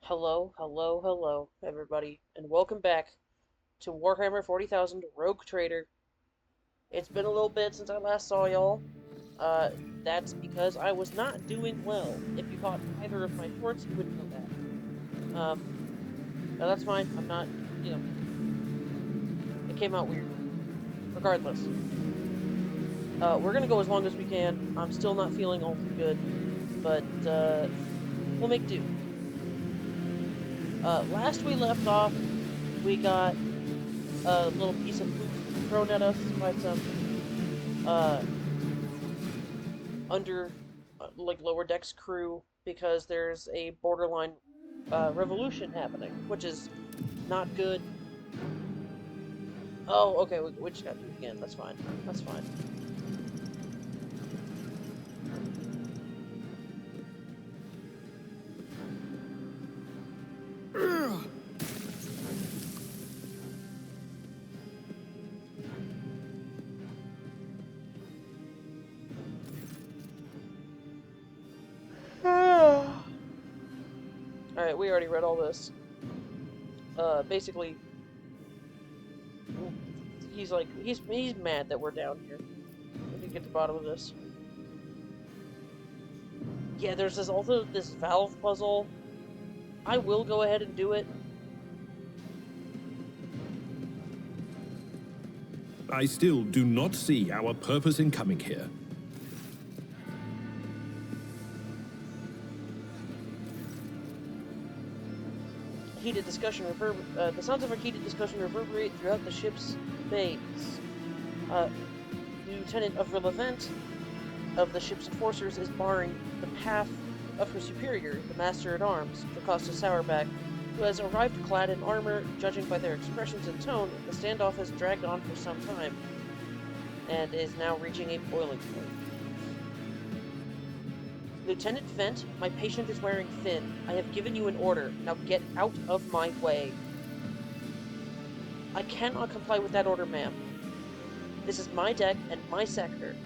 Hello, everybody, and welcome back to Warhammer 40,000 Rogue Trader. It's been a little bit since I last saw y'all. That's because I was not doing well. If you caught either of my shorts, you would know that. But that's fine. I'm not, you know, it came out weird. Regardless. We're gonna go as long as we can. I'm still not feeling all too good, but, we'll make do. Last we left off, we got a little piece of poop thrown at us by some under like lower decks crew because there's a borderline revolution happening, which is not good. Oh, okay, we just got to do it again. That's fine. That's fine. Alright, we already read all this. Basically, he's mad that we're down here. We can get to the bottom of this. Yeah, there's also this valve puzzle. I will go ahead and do it. I still do not see our purpose in coming here. Heated discussion the sounds of a heated discussion reverberate throughout the ship's bays. Lieutenant of Relevant of the ship's enforcers is barring the path of her superior, the Master-at-Arms, Jocasta Sourback, who has arrived clad in armor. Judging by their expressions and tone, the standoff has dragged on for some time, and is now reaching a boiling point. Lieutenant Vent, my patient is wearing thin. I have given you an order. Now get out of my way. I cannot comply with that order, ma'am. This is my deck and my sector.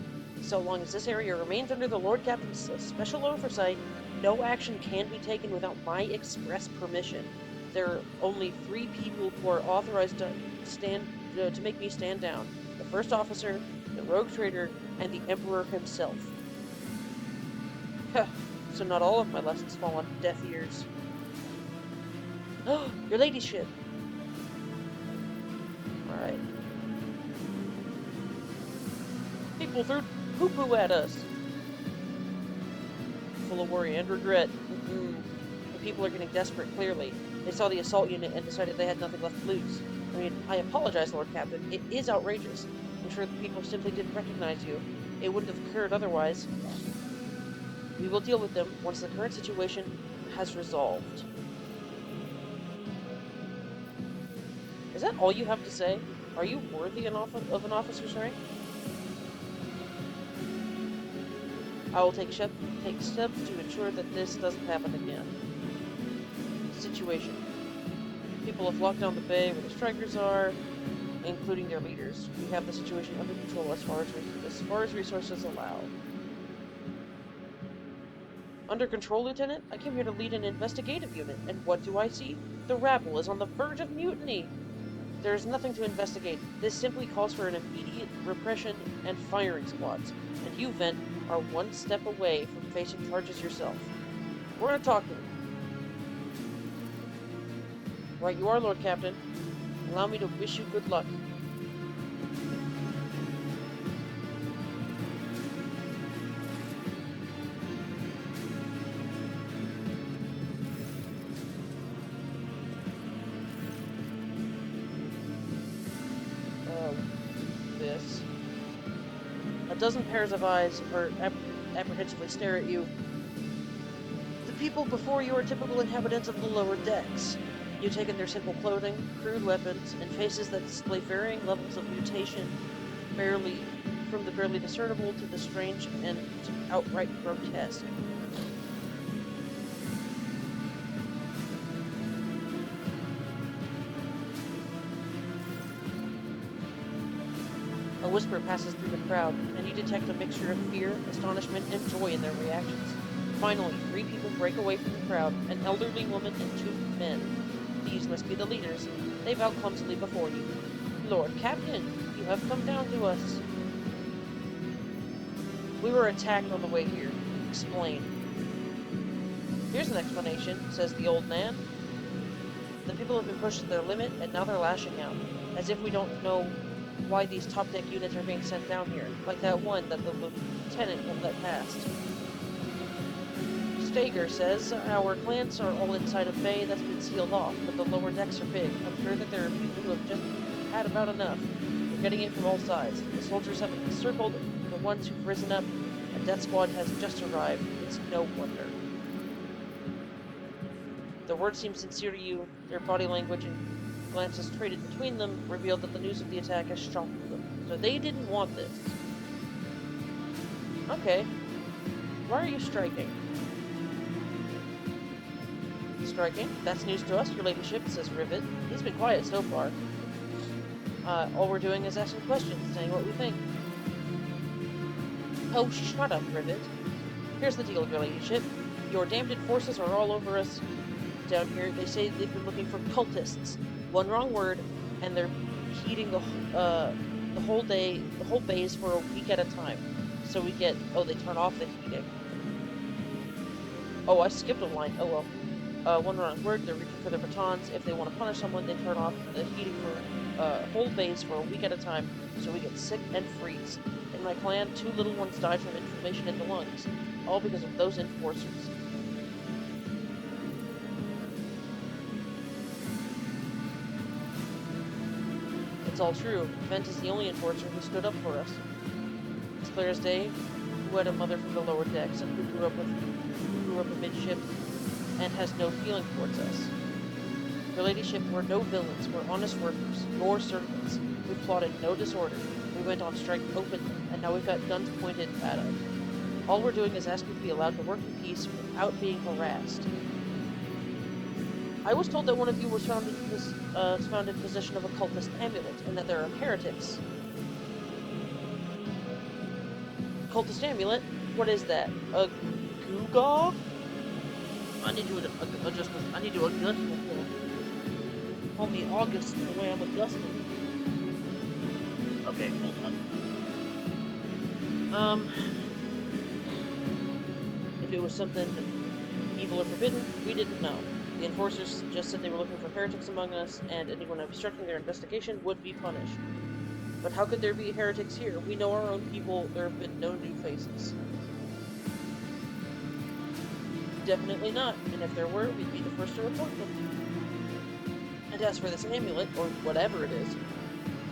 So long as this area remains under the Lord Captain's special oversight, no action can be taken without my express permission. There are only 3 people who are authorized to make me stand down. The first officer, the rogue trader, and the Emperor himself. So not all of my lessons fall on deaf ears. Oh, your ladyship! Alright. People threw poo-poo at us! Full of worry and regret. The people are getting desperate, clearly. They saw the assault unit and decided they had nothing left to lose. I mean, I apologize, Lord Captain. It is outrageous. I'm sure the people simply didn't recognize you. It wouldn't have occurred otherwise. We will deal with them once the current situation has resolved. Is that all you have to say? Are you worthy of an officer's rank? I will take steps to ensure that this doesn't happen again. Situation. People have locked down the bay where the strikers are, including their leaders. We have the situation under control as far as resources allow. Under control, Lieutenant? I came here to lead an investigative unit, and what do I see? The rabble is on the verge of mutiny! There is nothing to investigate. This simply calls for an immediate repression and firing squads, and you, Vent, are one step away from facing charges yourself. We're gonna talk to them. Right you are, Lord Captain. Allow me to wish you good luck. A dozen pairs of eyes apprehensively stare at you. The people before you are typical inhabitants of the lower decks. You take in their simple clothing, crude weapons, and faces that display varying levels of mutation, from the barely discernible to the strange and outright grotesque. A whisper passes through the crowd, and you detect a mixture of fear, astonishment, and joy in their reactions. Finally, 3 people break away from the crowd, an elderly woman and 2 men. These must be the leaders. They bow clumsily before you. Lord Captain, you have come down to us. We were attacked on the way here. Explain. Here's an explanation, says the old man. The people have been pushed to their limit, and now they're lashing out. As if we don't know why these top-deck units are being sent down here, like that one that the lieutenant won't let past. Stager says our plants are all inside a bay that's been sealed off, but the lower decks are big. I'm sure that there are people who have just had about enough. We're getting it from all sides. The soldiers have encircled the ones who've risen up. A death squad has just arrived. It's no wonder. The words seem sincere to you. Their body language and glances traded between them revealed that the news of the attack has shocked them. So they didn't want this. Okay. Why are you striking? Striking? That's news to us, your ladyship, says Rivet. He's been quiet so far. All we're doing is asking questions, saying what we think. Oh, shut up, Rivet. Here's the deal, your ladyship. Your damned forces are all over us down here. They say they've been looking for cultists. One wrong word, and they're heating the whole base for a week at a time. So we get... Oh, they turn off the heating. Oh, I skipped a line. Oh, well. One wrong word, they're reaching for their batons. If they want to punish someone, they turn off the heating for whole base for a week at a time, so we get sick and freeze. In my clan, 2 little ones died from inflammation in the lungs, all because of those enforcers. It's all true. Vent is the only enforcer who stood up for us. It's clear as day, who had a mother from the lower decks and who grew up amidship and has no feeling towards us. Your ladyship, we're no villains, we're honest workers, your servants. We plotted no disorder. We went on strike openly, and now we've got guns pointed at us. All we're doing is asking to be allowed to work in peace without being harassed. I was told that one of you was found in possession of a cultist amulet, and that there are heretics. Cultist amulet? What is that? A Gugog? I need to adjust. I need to adjust myself. Call me August the way I'm adjusted. Okay, hold on. If it was something evil or forbidden, we didn't know. The enforcers just said they were looking for heretics among us, and anyone obstructing their investigation would be punished. But how could there be heretics here? We know our own people. There have been no new faces. Definitely not, and if there were, we'd be the first to report them. And as for this amulet, or whatever it is,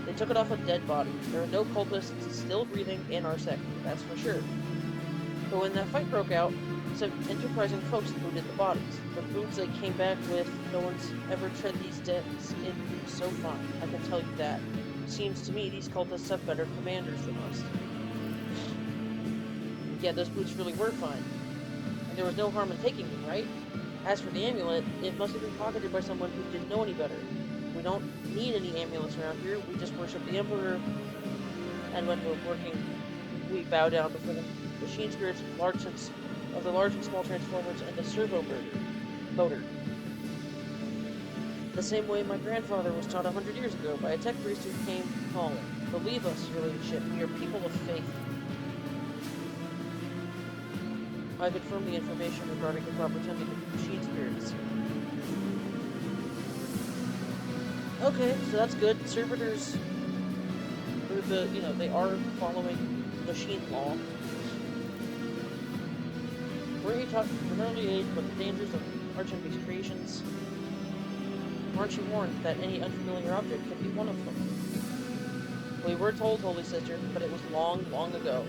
they took it off a dead body. There are no cultists still breathing in our sector, that's for sure. But when that fight broke out, some enterprising folks looted the bodies. The boots they came back with, no one's ever tread these decks in so fine, I can tell you that. Seems to me these cultists have better commanders than us. Yeah, those boots really were fine. And there was no harm in taking them, right? As for the amulet, it must have been pocketed by someone who didn't know any better. We don't need any amulets around here, we just worship the Emperor, and when we're working, we bow down before the machine spirits of the large and small transformers and the servo motor. The same way my grandfather was taught 100 years ago by a tech priest who came calling. Believe us, your ladyship, we are people of faith. I confirm the information regarding the proper tending of machine spirits. Okay, so that's good. Servitors, they are following machine law. Were you taught from an early age about the dangers of Archenby's creations? Aren't you warned that any unfamiliar object could be one of them? We were told, Holy Sister, but it was long, long ago.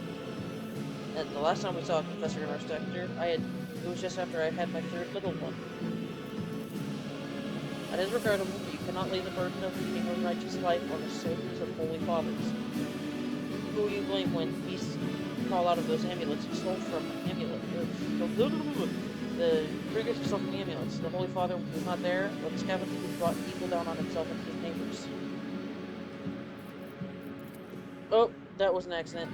And the last time we saw a professor in our sector, it was just after I had my 3rd little one. That is regrettable, but you cannot lay the burden of leading a righteous life on the shoulders of holy fathers. Who will you blame when beasts crawl out of those amulets you stole from the triggers you stole from the amulets? The Holy Father was not there, but the scavengers who brought evil down on himself and his neighbors. Oh, that was an accident.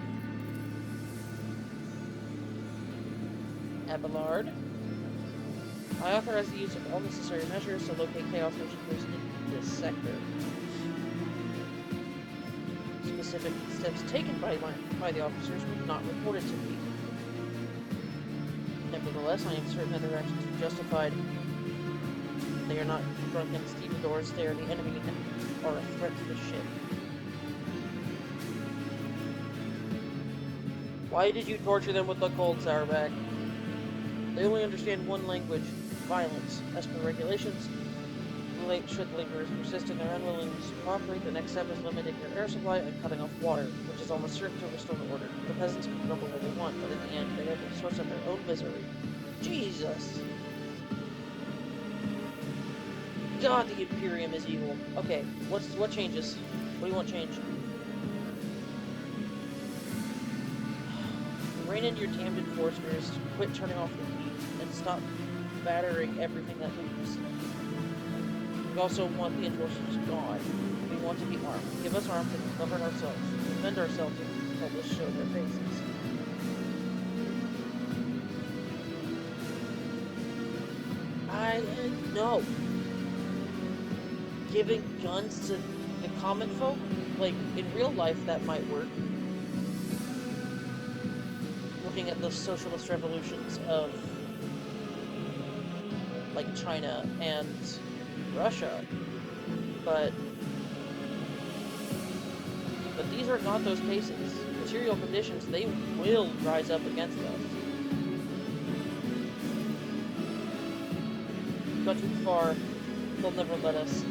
Abelard. I authorize the use of all necessary measures to locate Chaos worshippers in this sector. Specific steps taken by the officers were not reported to me. Nevertheless, I am certain that their actions are justified. They are not drunken stevedores, they are the enemy and are a threat to the ship. Why did you torture them with the cold, Sourback? They only understand one language, violence. As per regulations, should the laborers persist in their unwillingness to cooperate, the next step is limiting their air supply and cutting off water, which is almost certain to restore order. The peasants can grumble all they want, but in the end, they are the source of their own misery. Jesus! God, the Imperium is evil. Okay, what changes? What do you want changed? Rein in your damned enforcers, quit turning off the heat, and stop battering everything that moves. We also want the enforcers gone. We want to be armed. Give us arms and we'll govern ourselves. Defend ourselves until they show their faces. No. Giving guns to the common folk? Like, in real life that might work. Looking at the socialist revolutions of, like, China and Russia, but these are not those cases. Material conditions, they will rise up against us. Gone too far, they'll never let us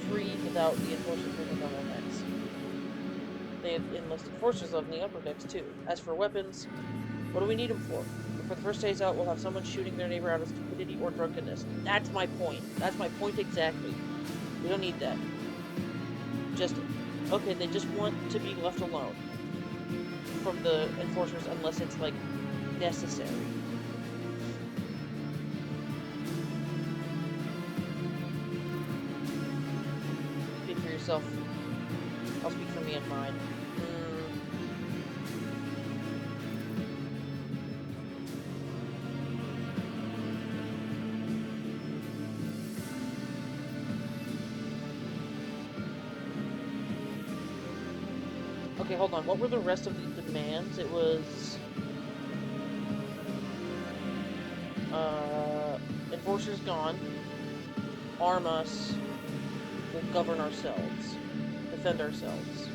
free without the enforcers moving on our necks. They have enlisted forces on the upper decks too. As for weapons, what do we need them for? For the first days out, we'll have someone shooting their neighbor out of stupidity or drunkenness. That's my point. That's my point exactly. We don't need that. Okay, they just want to be left alone from the enforcers unless it's, like, necessary. Speak for yourself. I'll speak for me and mine. Okay, hold on. What were the rest of the demands? It was... enforcers gone. Arm us. We'll govern ourselves. Defend ourselves.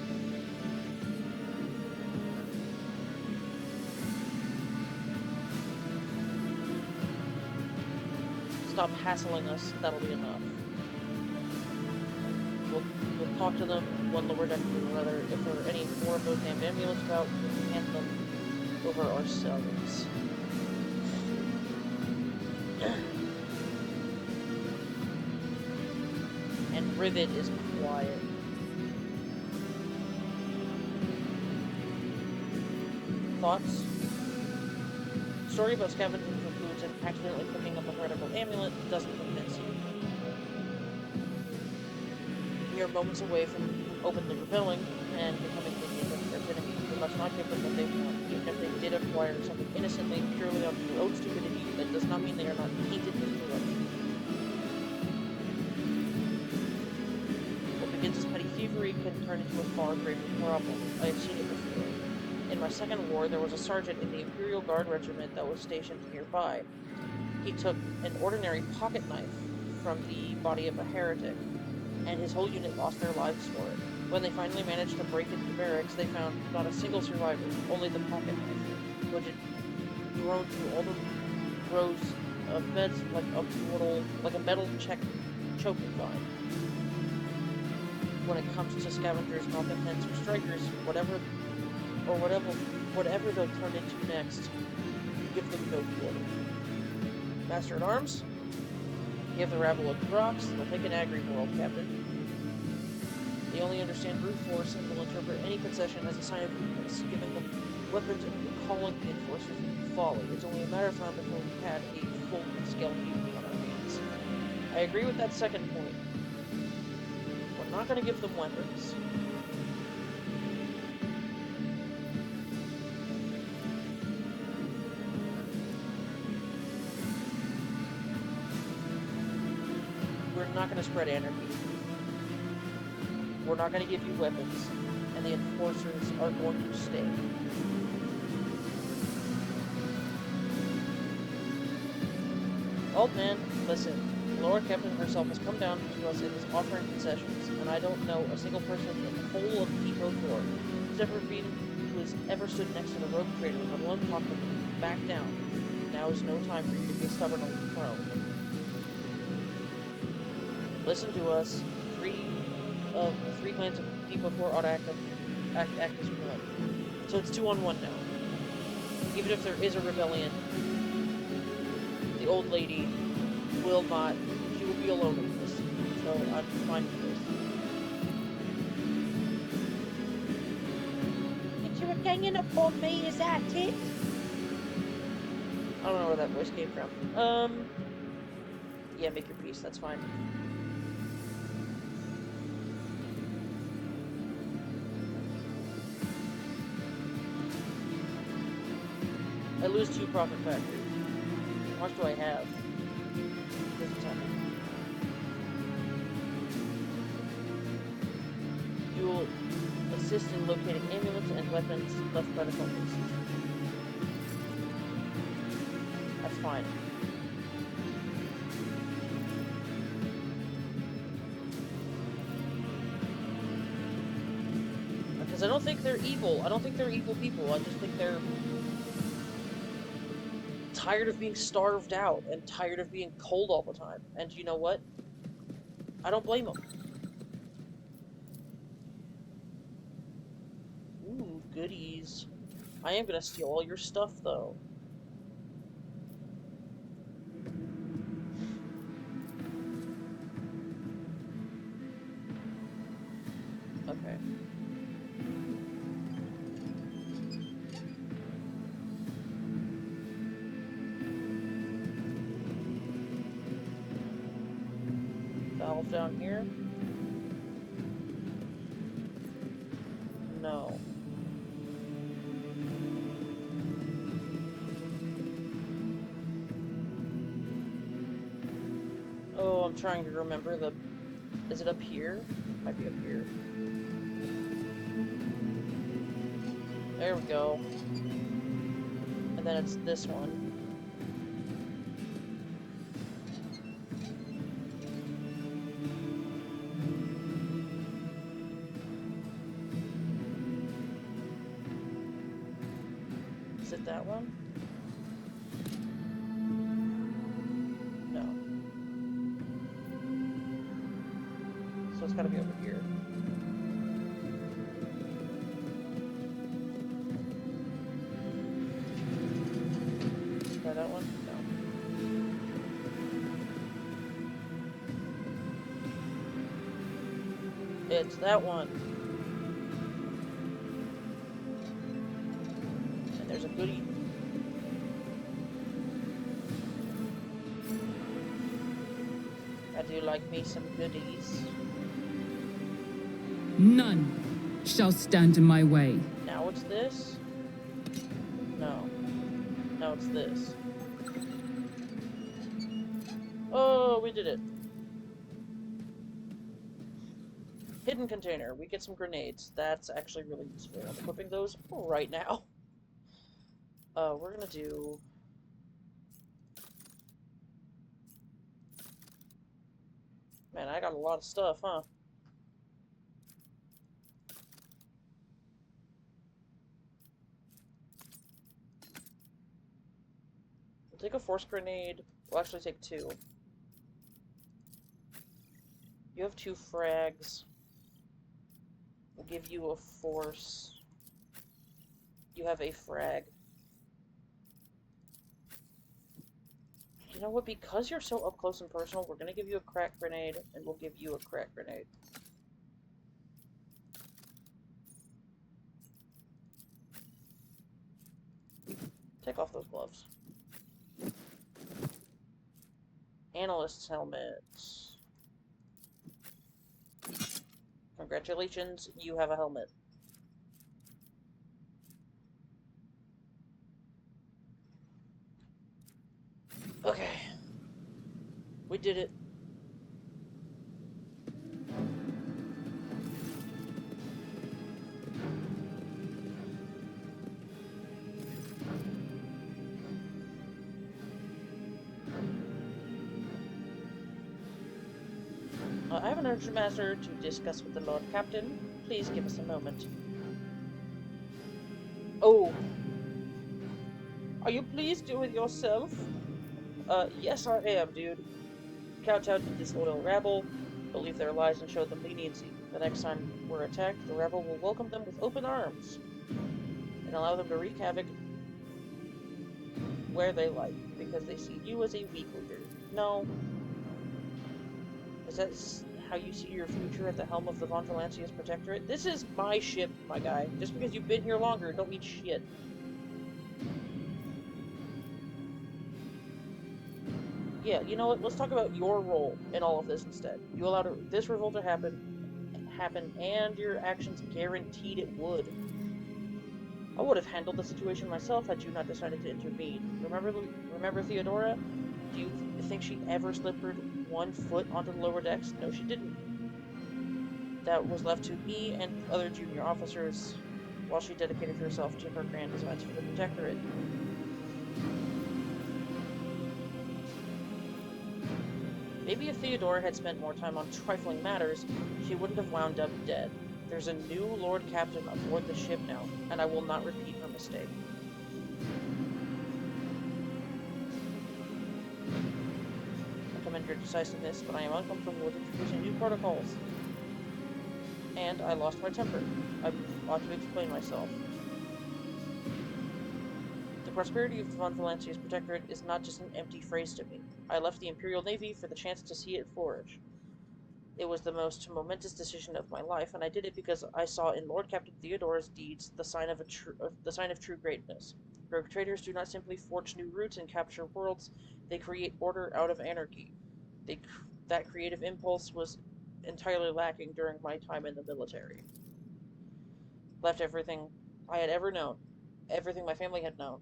Stop hassling us. That'll be enough. We'll talk to them, one lower deck to another. If there are any more of those damned amulets about, we can hand them over ourselves. And Rivet is quiet. Thoughts? Story about scavenging for foods and accidentally picking up a heretical amulet doesn't convince you. We are moments away from openly rebelling and becoming the enemy. We must not give them what they want. Even if they did acquire something innocently, purely out of their own stupidity, that does not mean they are not tainted with corruption. What begins as petty thievery can turn into a far greater problem. I have seen it before. In my second war, there was a sergeant in the Imperial Guard regiment that was stationed nearby. He took an ordinary pocket knife from the body of a heretic, and his whole unit lost their lives for it. When they finally managed to break into the barracks, they found not a single survivor, only the pocket knife, which had grown through all the rows of beds like a metal choking vine. When it comes to scavengers, malcontents, or strikers, whatever they'll turn into next, give them no quarter. Master at Arms? Give the rabble a Crocs, they'll take an agri world, Captain. They only understand brute force and will interpret any concession as a sign of weakness. Giving them weapons and recalling the enforcers would be folly. It's only a matter of time before we had a full-scale mutiny on our hands. I agree with that second point. We're not going to give them weapons. not going to spread anarchy. We're not going to give you weapons, and the enforcers are going to stay. Old man, listen. The Lord Captain herself has come down to us and is offering concessions, and I don't know a single person in the whole of Depot 4 who has ever stood next to the rogue trader, let alone talk to him. Back down. Now is no time for you to be stubborn on the throne. Listen to us. Three clans of Depot 4 ought to act as one. So it's 2-on-1 now. Even if there is a rebellion, the old lady will not. She will be alone in this. So I'm fine with this. You're ganging up on me, is that it? I don't know where that voice came from. Yeah, make your peace. That's fine. I lose 2 profit factories. How much do I have? Doesn't tell me. You will assist in locating amulets and weapons left by the focus. That's fine. Because I don't think they're evil. I don't think they're evil people. I just think they're tired of being starved out and tired of being cold all the time. And you know what? I don't blame them. Ooh, goodies. I am gonna steal all your stuff, though. Okay. Valve down here? No. Oh, I'm trying to remember the... Is it up here? Might be up here. There we go. And then it's this one. Is it that one? No. So it's gotta be over here. Try that one? No. It's that one. And there's a goodie. I do like me some goodies. None shall stand in my way. Now it's this? No. Now it's this. Oh, we did it. Hidden container. We get some grenades. That's actually really useful. I'm equipping those right now. We're gonna do... Man, I got a lot of stuff, huh? We'll take a force grenade. We'll actually take 2. You have 2 frags. We'll give you a force. You have a frag. You know what? Because you're so up close and personal, we're gonna give you a crack grenade, and we'll give you a crack grenade. Take off those gloves. Analyst's helmet. Congratulations, you have a helmet. Okay. We did it. I have an urgent matter to discuss with the Lord Captain. Please give us a moment. Oh. Are you pleased with yourself? Yes I am, dude. Kowtow to disloyal rabble, believe their lies and show them leniency. The next time we're attacked, the rabble will welcome them with open arms and allow them to wreak havoc where they like, because they see you as a weak leader. No. Is that how you see your future at the helm of the Von Valancius Protectorate? This is my ship, my guy. Just because you've been here longer, don't mean shit. Yeah, you know what? Let's talk about your role in all of this instead. You allowed this revolt to happen, and your actions guaranteed it would. I would have handled the situation myself had you not decided to intervene. Remember Theodora? Do you think she ever slippered 1 foot onto the lower decks? No, she didn't. That was left to me and other junior officers, while she dedicated herself to her grand designs for the Protectorate. Maybe if Theodora had spent more time on trifling matters, she wouldn't have wound up dead. There's a new Lord Captain aboard the ship now, and I will not repeat her mistake. I commend your decisiveness, but I am uncomfortable with introducing new protocols. And I lost my temper. I ought to explain myself. The prosperity of the Von Valancius Protectorate is not just an empty phrase to me. I left the Imperial Navy for the chance to see it flourish. It was the most momentous decision of my life, and I did it because I saw in Lord Captain Theodora's deeds the sign of true greatness. Rogue traders do not simply forge new routes and capture worlds; they create order out of anarchy. That creative impulse was entirely lacking during my time in the military. Left everything I had ever known, everything my family had known.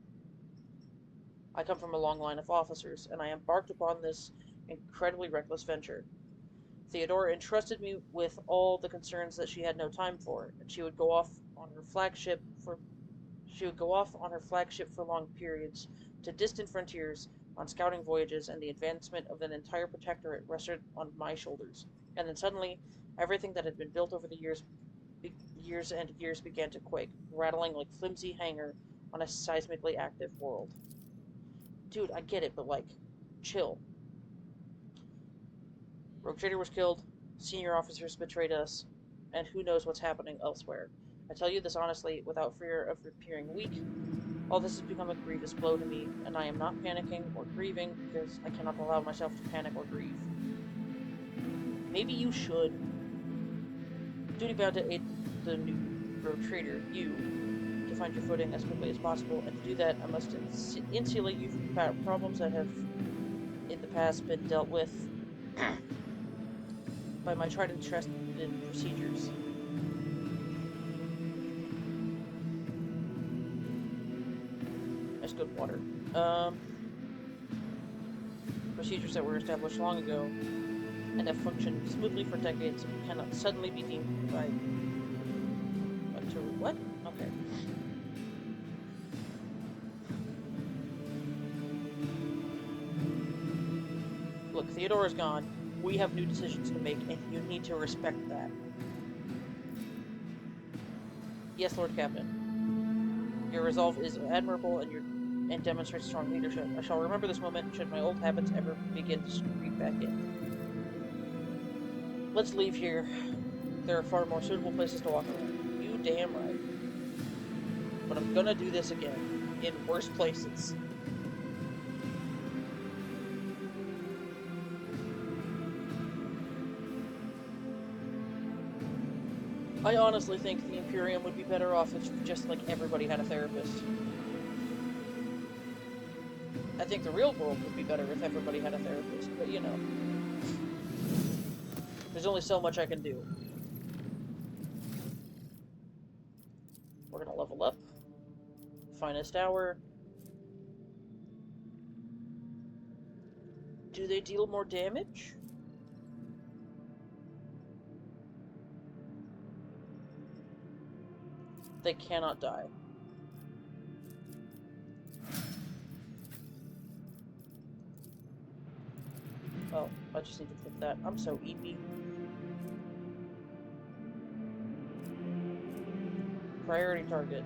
I come from a long line of officers, and I embarked upon this incredibly reckless venture. Theodora entrusted me with all the concerns that she had no time for, and she would go off on her flagship for long periods to distant frontiers on scouting voyages, and the advancement of an entire protectorate rested on my shoulders. And then suddenly, everything that had been built over the years began to quake, rattling like flimsy hanger on a seismically active world. Dude, I get it, but like, chill. Rogue Trader was killed, senior officers betrayed us, and who knows what's happening elsewhere. I tell you this honestly, without fear of appearing weak. All this has become a grievous blow to me, and I am not panicking or grieving because I cannot allow myself to panic or grieve. Maybe you should. Duty bound to aid the new Rogue Trader, you, to find your footing as quickly as possible, and to do that I must insulate you from problems that have in the past been dealt with by my tried and trusted procedures. That's good water. Procedures that were established long ago and have functioned smoothly for decades cannot suddenly be deemed by... What? Okay. Look, Theodora's gone. We have new decisions to make, and you need to respect that. Yes, Lord Captain. Your resolve is admirable, and demonstrates strong leadership. I shall remember this moment should my old habits ever begin to creep back in. Let's leave here. There are far more suitable places to walk around. You damn right. But I'm gonna do this again, in worse places. I honestly think the Imperium would be better off if just like everybody had a therapist. I think the real world would be better if everybody had a therapist, but you know. There's only so much I can do. We're gonna level up. Finest hour. Do they deal more damage? They cannot die. Oh, I just need to flip that. I'm so eepy. Priority target.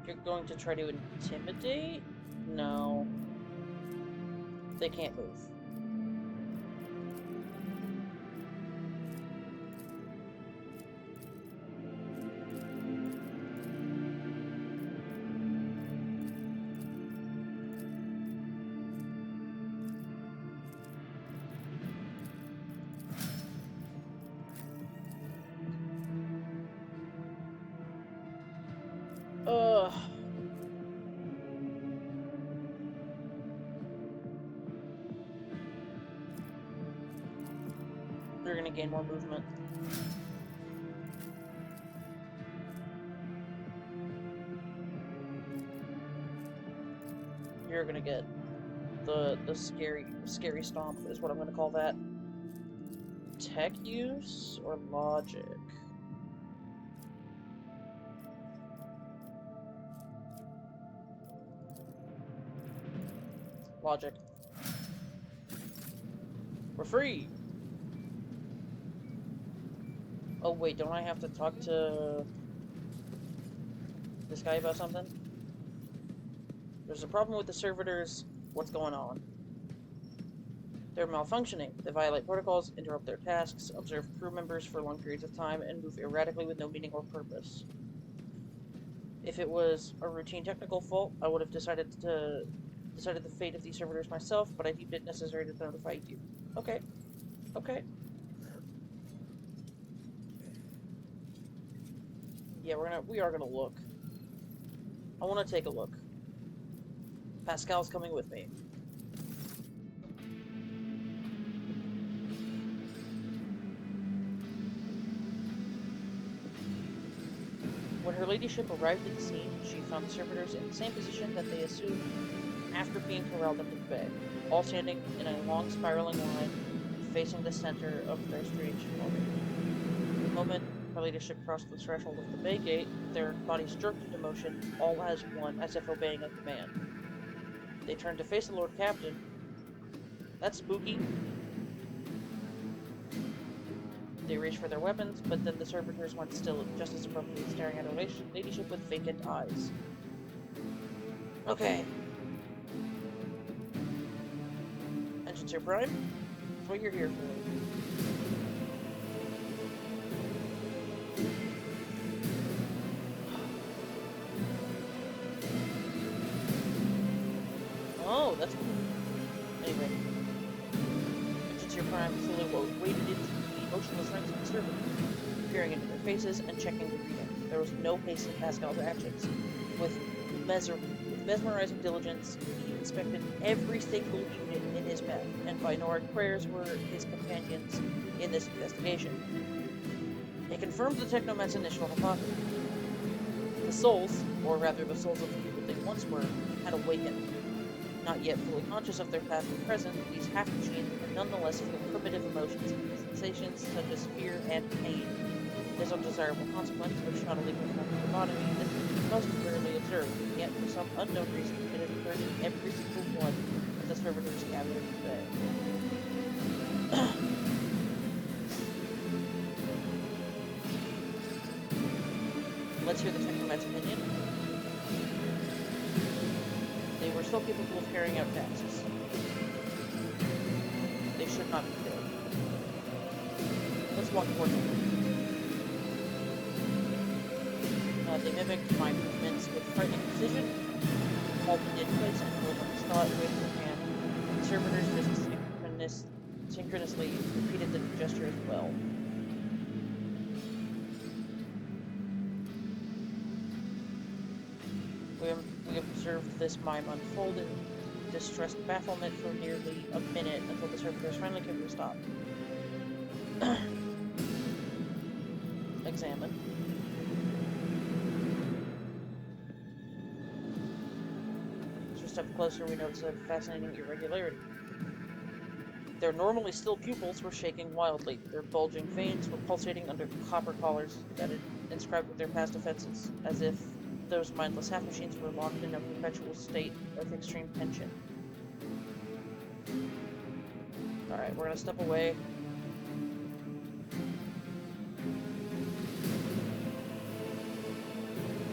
You're going to try to intimidate? No. They can't move. Ugh. They're gonna gain more movement. You're gonna get the scary stomp is what I'm gonna call that. Tech use or logic? Logic. We're free! Oh wait, don't I have to talk to this guy about something? There's a problem with the servitors. What's going on? They're malfunctioning. They violate protocols, interrupt their tasks, observe crew members for long periods of time, and move erratically with no meaning or purpose. If it was a routine technical fault, I would have decided the fate of these servitors myself, but I deemed it necessary to notify you. Okay. Okay. Yeah, we are gonna look. I wanna take a look. Pascal's coming with me. When her ladyship arrived at the scene, she found the servitors in the same position that they assumed after being corralled into the bay, all standing in a long spiraling line, facing the center of their strange orbit. The moment her ladyship crossed the threshold of the bay gate, their bodies jerked into motion, all as one, as if obeying a command. They turned to face the Lord Captain. That's spooky. They reached for their weapons, but then the servitors went still, just as abruptly, staring at her ladyship with vacant eyes. Okay. Enginseer Prime? That's what you're here for. Oh, that's cool. Anyway. Enginseer Prime slowly waded into the motionless ranks of the servitors, peering into their faces and checking the reading. There was no haste in Pascal's actions. With mesmerizing diligence, he inspected every single unit in his path, and Binoric prayers were his companions in this investigation. It confirmed the Technoman's initial hypothesis. The souls, or rather the souls of the people they once were, had awakened. Not yet fully conscious of their past and present, these half-machines can nonetheless feel primitive emotions and sensations such as fear and pain. This undesirable consequence, which not only performs lobotomy, is most rarely observed, yet for some unknown reason it has occurred in every single one of the servitors gathered today. Let's hear the Technoman's opinion. They were still capable of carrying out tasks. They should not be killed. Let's walk towards them. They mimicked my movements with frightening precision, halted in place and held on the spot, waving their hand. The servitors just synchronously repeated the gesture as well. We observed this mime unfold in distressed bafflement for nearly a minute until the servitors finally came to a stop. Examine. As we step closer, we notice a fascinating irregularity. Their normally still pupils were shaking wildly. Their bulging veins were pulsating under copper collars that had inscribed with their past offenses, as if those mindless half machines were locked in a perpetual state of extreme tension. Alright, we're gonna step away.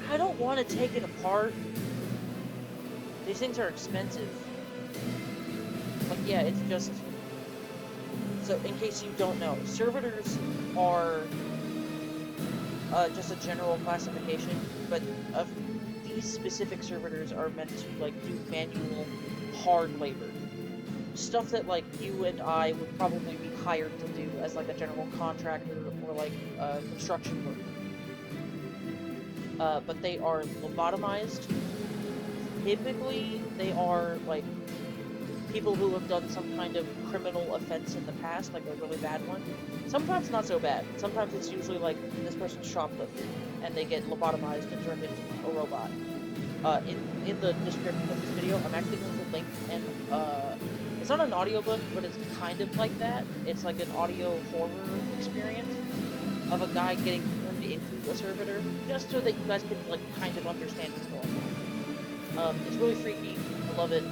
I don't want to take it apart. These things are expensive. But yeah, it's just... So, in case you don't know, servitors are just a general classification, but these specific servitors are meant to, like, do manual, hard labor. Stuff that, like, you and I would probably be hired to do as, like, a general contractor or, like, construction worker. But they are lobotomized. Typically, they are, like, people who have done some kind of criminal offense in the past, like a really bad one. Sometimes not so bad. Sometimes it's usually, like, this person's shoplifting, and they get lobotomized and turned into a robot. In the description of this video, I'm actually going to link it's not an audiobook, but it's kind of like that. It's like an audio horror experience of a guy getting turned into a servitor, just so that you guys can, like, kind of understand what's going on. It's really freaky. I love it.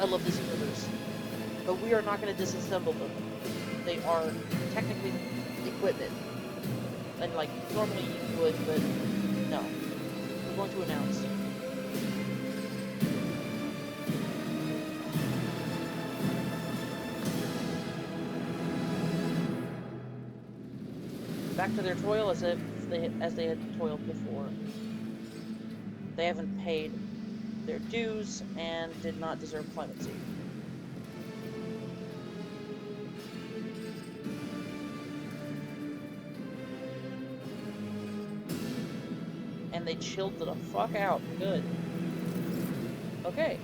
I love this universe. But we are not going to disassemble them. They are technically equipment. And, like, normally you would, but no. We're going to announce. Back to their toil as they had toiled before. They haven't paid their dues and did not deserve clemency. And they chilled the fuck out. Good. Okay.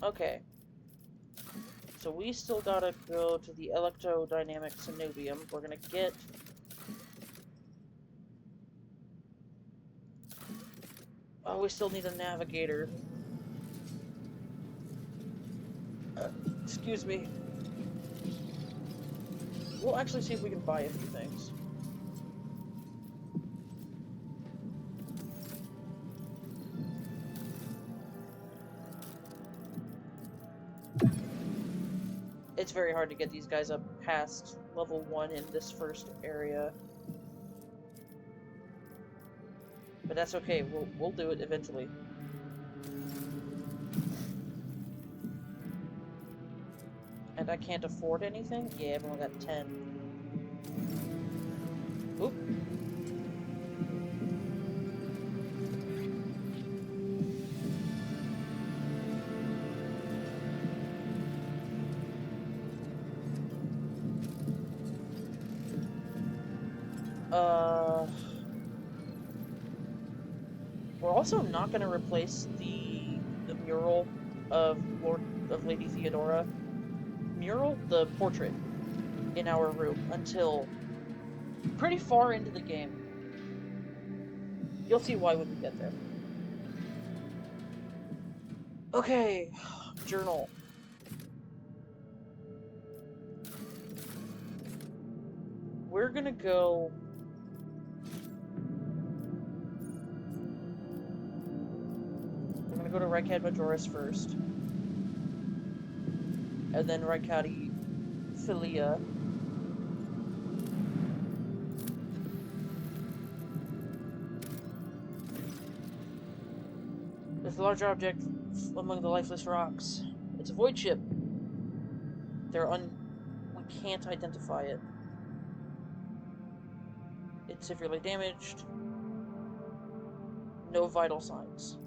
Okay. So we still gotta go to the electrodynamic synovium. We're gonna get... Oh, we still need a navigator. Excuse me. We'll actually see if we can buy a few things. It's very hard to get these guys up past level 1 in this first area. But that's okay, we'll do it eventually. And I can't afford anything? Yeah, I've only got 10. Oop. We're also not going to replace the mural of Lady Theodora. Mural, the portrait, in our room until pretty far into the game. You'll see why when we get there. Okay, journal. We're gonna go... We're gonna go to Rykad Majoris first. And then Rykadi Philia. There's a large object among the lifeless rocks. It's a void ship. We can't identify it. It's severely damaged. No vital signs.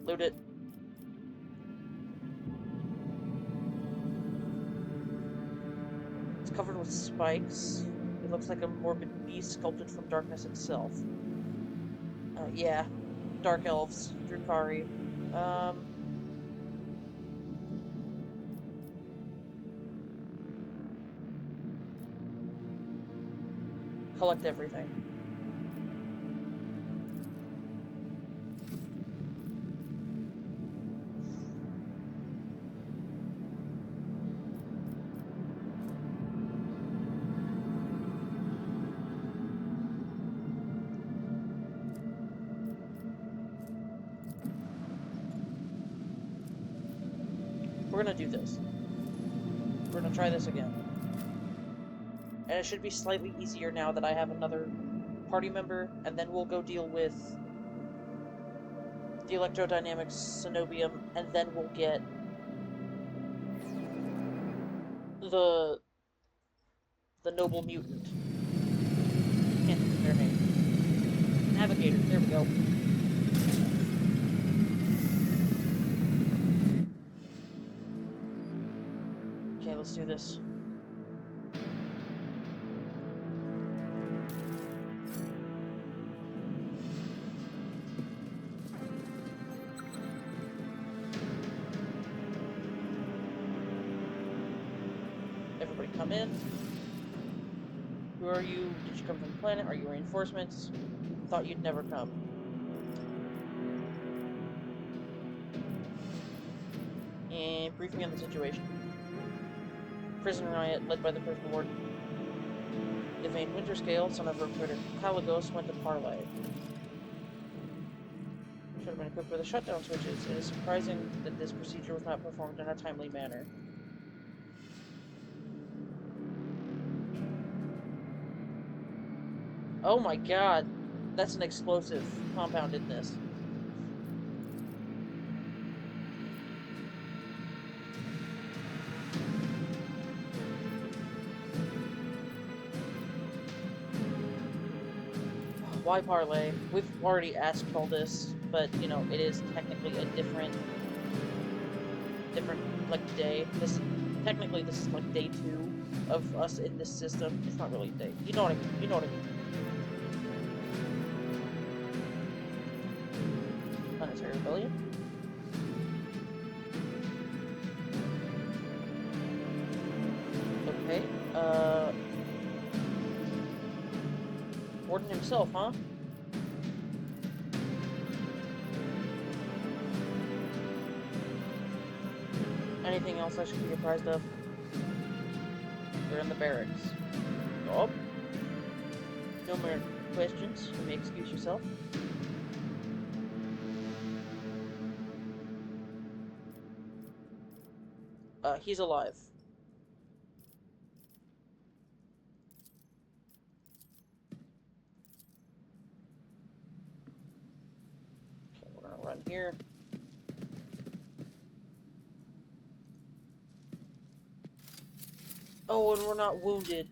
Loot it. It's covered with spikes. It looks like a morbid beast sculpted from darkness itself. Yeah. Dark elves. Drukari. Collect everything. we're gonna do this. We're gonna try this again. And it should be slightly easier now that I have another party member, and then we'll go deal with the electrodynamics Cenobium, and then we'll get the noble mutant. Can't think of their name. Navigator, there we go. Okay, let's do this. Everybody come in. Who are you? Did you come from the planet? Are you reinforcements? Thought you'd never come. And brief me on the situation. Prison riot led by the prison warden. Yvain Winterscale, son of recruiter Caligos, went to Parlay. Should have been equipped with the shutdown switches. It is surprising that this procedure was not performed in a timely manner. Oh my god, that's an explosive compound in this. Why parlay? We've already asked all this, but you know, it is technically a different like day. This is like day 2 of us in this system. It's not really a day. You know what I mean? You know what I mean? Planetary rebellion. Okay. Warden himself, huh? Anything else I should be apprised of? We're in the barracks. Oh. No more questions. You may excuse yourself. He's alive. Okay, we're gonna run here. Oh, and we're not wounded.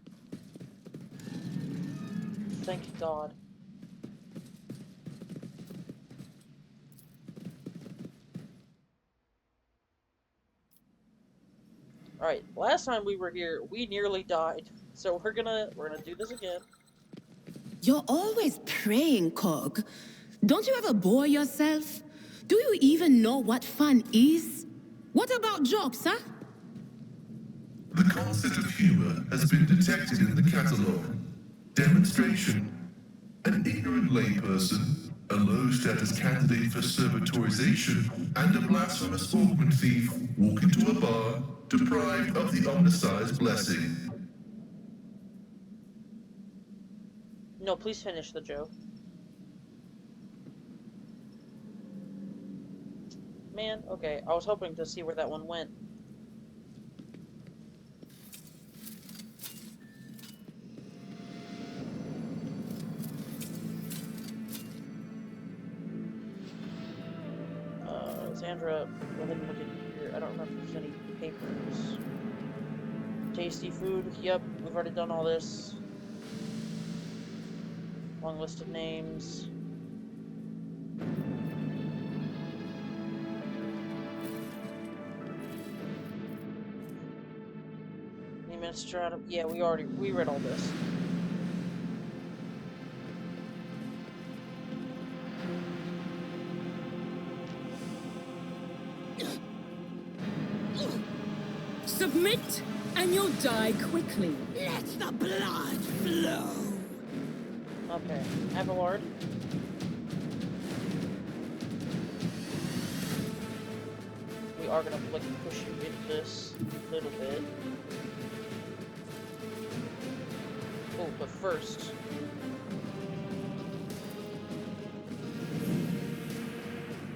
Thank God. Alright, last time we were here, we nearly died. So we're gonna do this again. You're always praying, Cog. Don't you ever bore yourself? Do you even know what fun is? What about jokes, huh? The concept of humor has been detected in the catalogue. Demonstration. An ignorant layperson, a low-status candidate for servitorization, and a blasphemous augment thief walk into a bar, deprived of the omnisci's blessing. No, please finish the joke. Man, okay, I was hoping to see where that one went. Xandra, go ahead and look in here. I don't remember if there's any papers. Tasty food. Yep, we've already done all this. Long list of names. The administrative. Yeah, we read all this. Submit, and you'll die quickly. Let the blood flow. Okay, Abelard. We are gonna like push you into this a little bit. Oh, but first.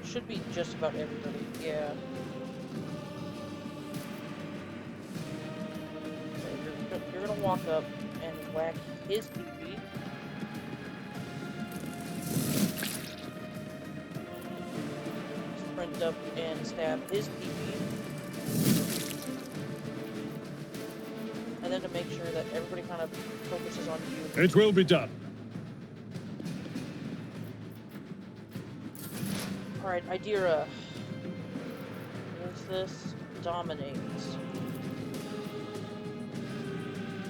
Should be just about everybody, yeah. gonna walk up and whack his PP. Sprint up and stab his PP. And then to make sure that everybody kind of focuses on you. It will be done. Alright, Idira. Is this dominate?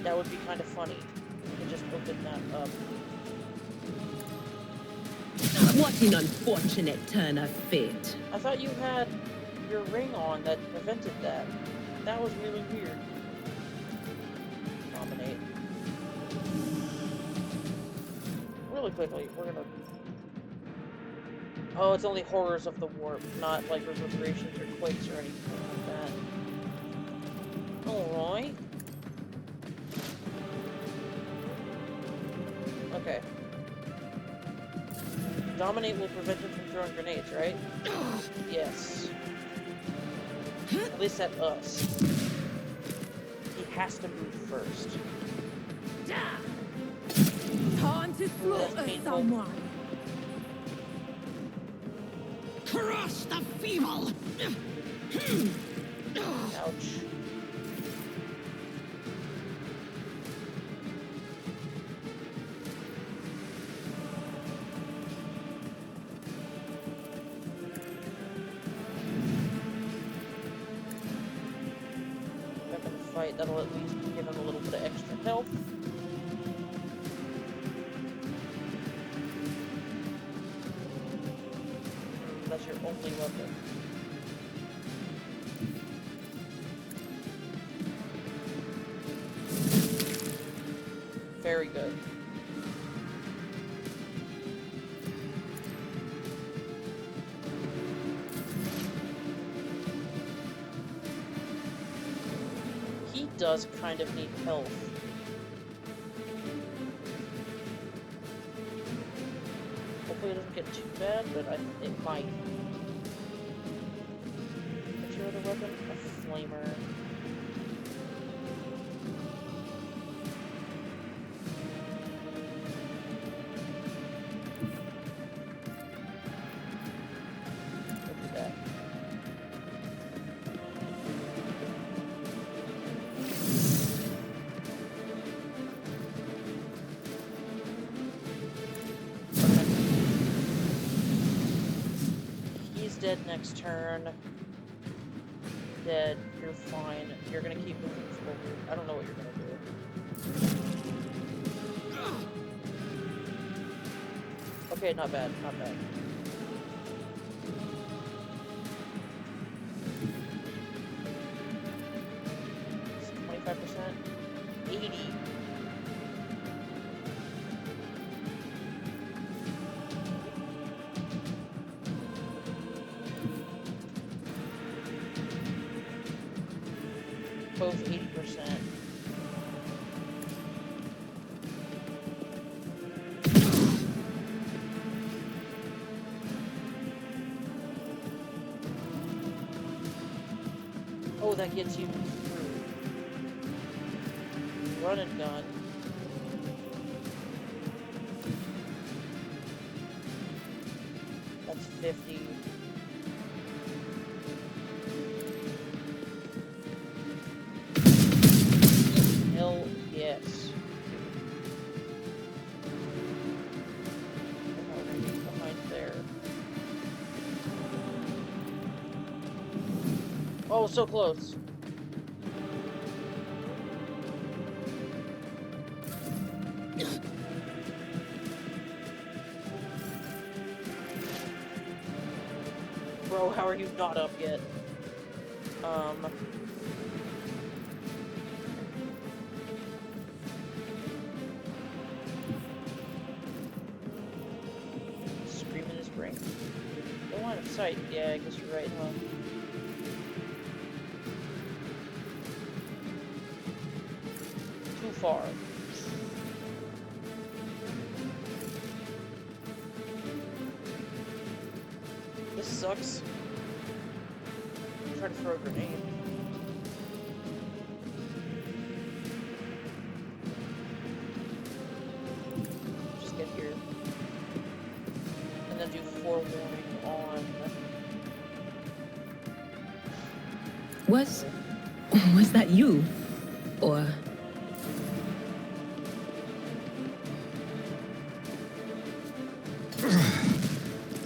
That would be kind of funny. You could just open that up. What an unfortunate turn of fate. I thought you had your ring on that prevented that. That was really weird. Dominate. Really quickly, we're gonna... Oh, it's only horrors of the warp, not like reverberations or quakes or anything like that. Alright. Okay. Dominate will prevent him from throwing grenades, right? Yes. At least at us. He has to move first. Time to slaughter painful. someone. Crush the feeble! Ouch. Weapon fight, that'll at least give him a little bit of extra health. That's your only weapon. Very good. He does kind of need health. Hopefully it doesn't get too bad, but it might. What's your other weapon? A flamer. Look at that. Dead next turn. Dead. You're fine. You're gonna keep moving forward. I don't know what you're gonna do. Okay, not bad. Not bad. It's 25%. 80. Both 80%. Oh, that gets you through. Run and gun. That's 50. Hell yes. Behind there. Oh, so close. Bro, how are you not up yet? Scream in his brain. No line of sight. Yeah, I guess you're right, huh? Too far. This sucks. Try to throw a grenade. warning on. Was that you? Or...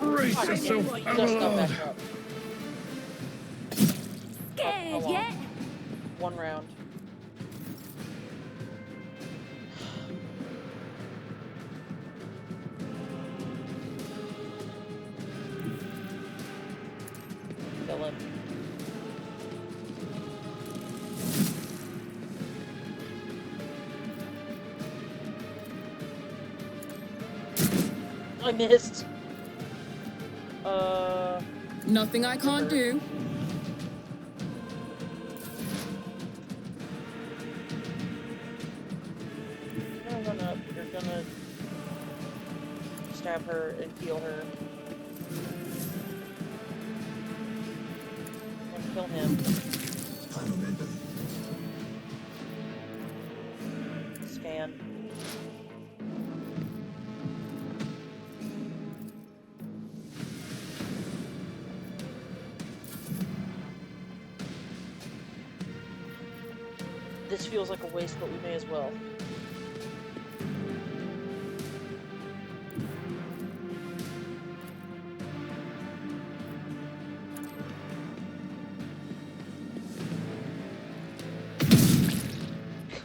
Brace God damn, yourself. he just got back up. Scared Hold on. yet? One round. Kill him. I missed. Nothing I can't do. You're gonna run up. You're gonna stab her and heal her. And kill him. Scan. This feels like a waste, but we may as well.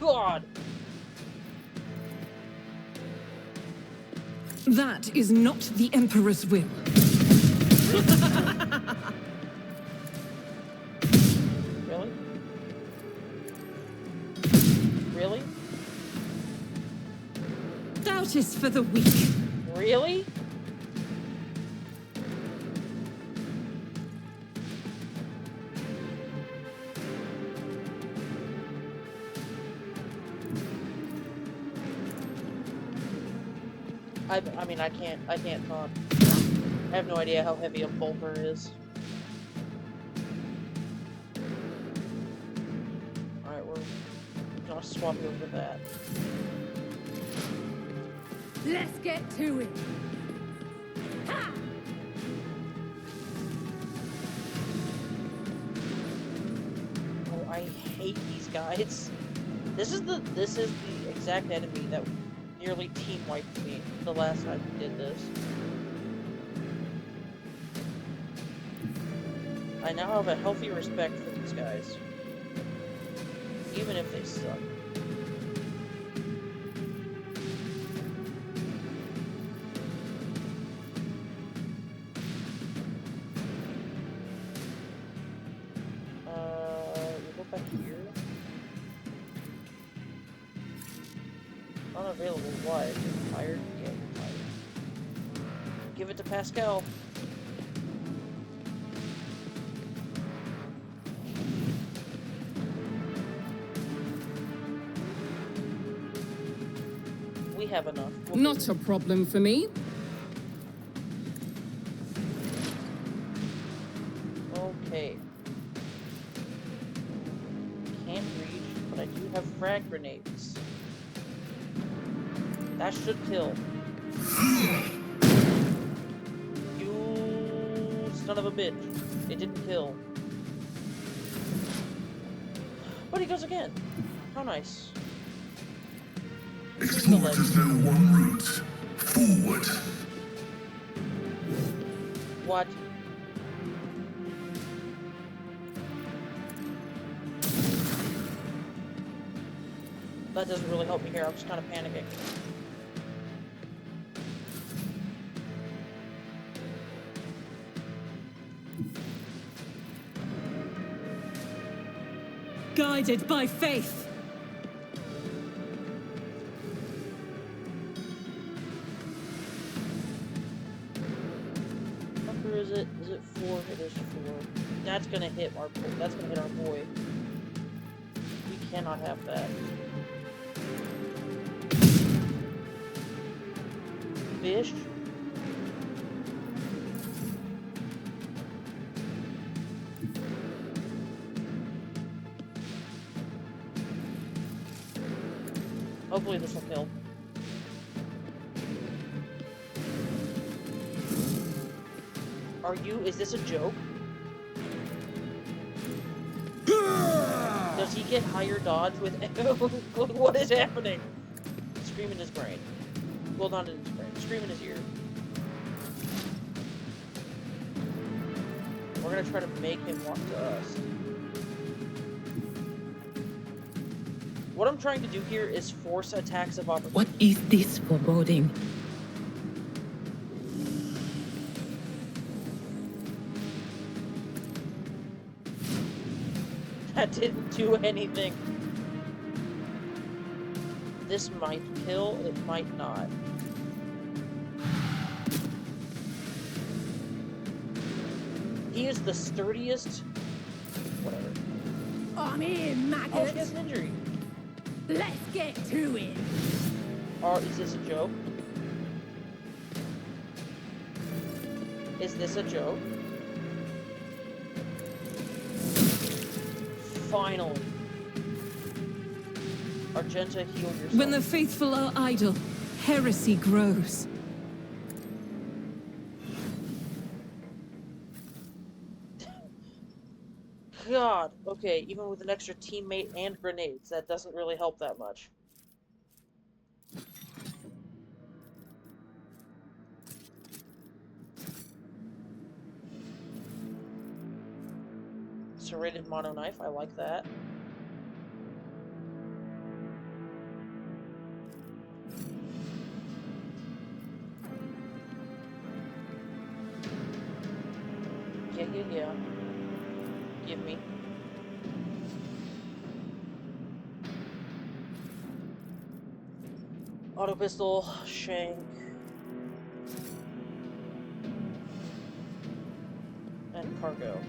God! That is not the Emperor's will. Really? Really? Doubt is for the weak. Really? I mean, I can't talk. I have no idea how heavy a bolter is. Alright, we're gonna swap over that. Let's get to it. Ha! Oh, I hate these guys. This is the exact enemy that nearly team wiped me the last time we did this. I now have a healthy respect for these guys. Even if they suck. We'll go back here. Unavailable. Why? You're tired? Yeah, you're tired. Give it to Pascal. We have enough. Not a problem for me. Okay. Can't reach, but I do have frag grenades. That should kill. You son of a bitch. It didn't kill. But he goes again. How nice. Explorers know one route. Forward. What? That doesn't really help me here. I'm just kind of panicking. Guided by faith. Number is it? Is it 4? It is 4. That's gonna hit our boy. That's gonna hit our boy. We cannot have that. Fish. Hopefully this will kill. Is this a joke? Does he get higher dodge with what is happening? Scream in his brain. Well, not in his brain. Scream in his ear. We're gonna try to make him walk to us. What I'm trying to do here is force attacks of opportunity. What is this foreboding? That didn't do anything. This might kill, it might not. He is the sturdiest... Whatever. I'm in, Oh, she maggot. has an injury. Let's get to it. Or is this a joke? Is this a joke? Finally. Argenta, heal yourself. When the faithful are idle, heresy grows. God, okay, even with an extra teammate and grenades, that doesn't really help that much. Serrated mono knife, I like that. Yeah. Give me. Auto pistol, shank. And cargo.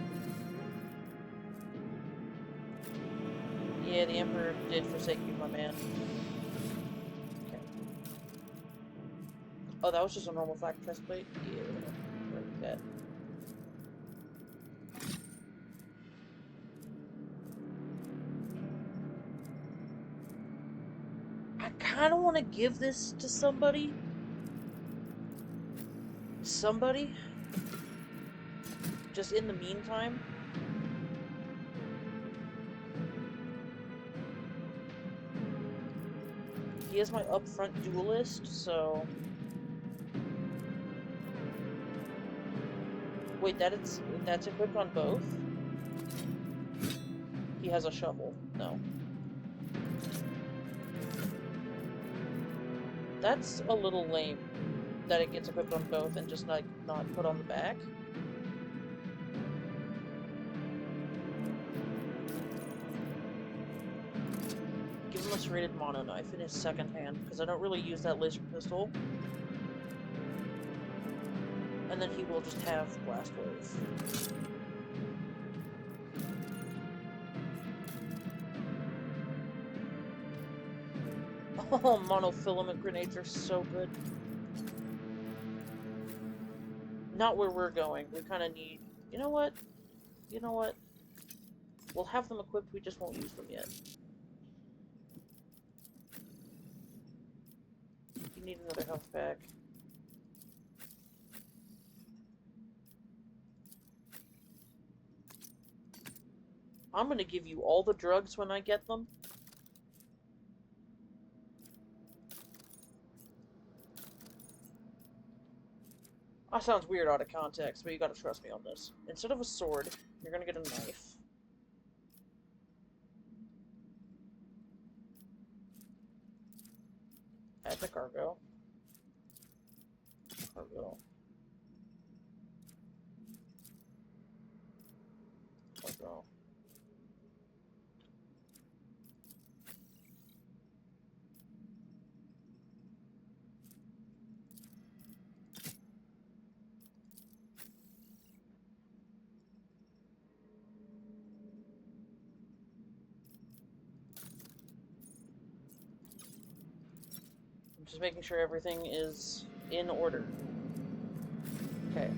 Yeah, the Emperor did forsake you, my man. Okay. Oh, that was just a normal flak chest plate? Yeah, like that. I kind of want to give this to somebody. Just in the meantime. He is my upfront duelist, so... Wait, that's equipped on both? He has a shovel. No. That's a little lame, that it gets equipped on both and just, like, not put on the back. Give him a serrated mono knife in his second hand, because I don't really use that laser pistol. And then he will just have blast wave. Oh, monofilament grenades are so good. Not where we're going. We kind of need... You know what? We'll have them equipped, we just won't use them yet. You need another health pack. I'm gonna give you all the drugs when I get them. That sounds weird out of context, but you gotta trust me on this. Instead of a sword, you're gonna get a knife. Add the cargo. Cargo. Cargo. Just making sure everything is in order. Okay.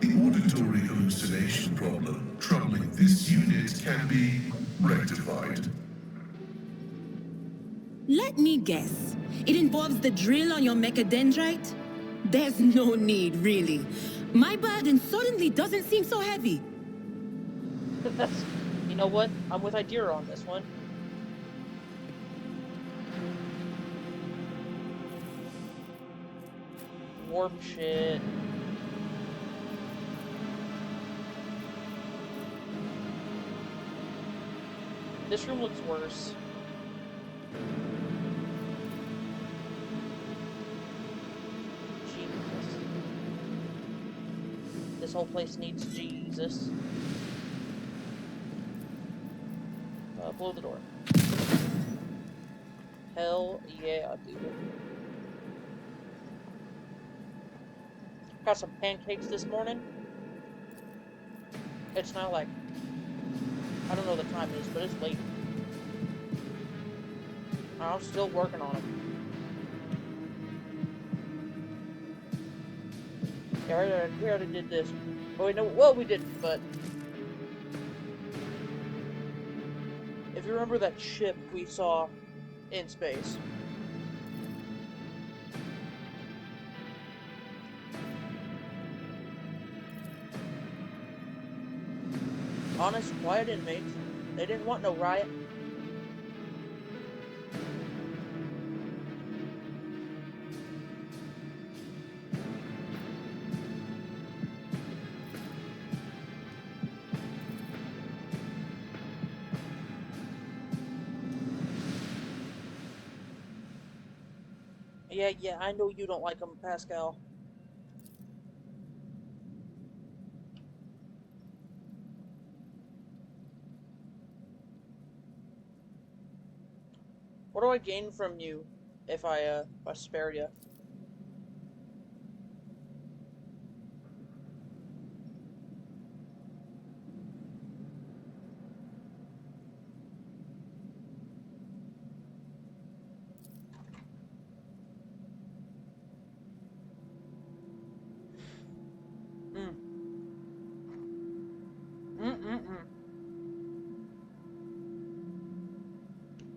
The auditory hallucination problem troubling this unit can be rectified. Let me guess. It involves the drill on your mechadendrite? There's no need, really. My burden suddenly doesn't seem so heavy. That's, you know what? I'm with Idira on this one. Warp shit. This room looks worse. Jesus. This whole place needs Jesus. Blow the door. Hell yeah, dude. Got some pancakes this morning. It's not like, I don't know what the time is, but it's late. I'm still working on them. Yeah, we already did this. Oh, wait, no, well, we didn't, but if you remember that ship we saw in space. Honest, quiet inmates. They didn't want no riot. Yeah, I know you don't like them, Pascal. What do I gain from you if I spare you?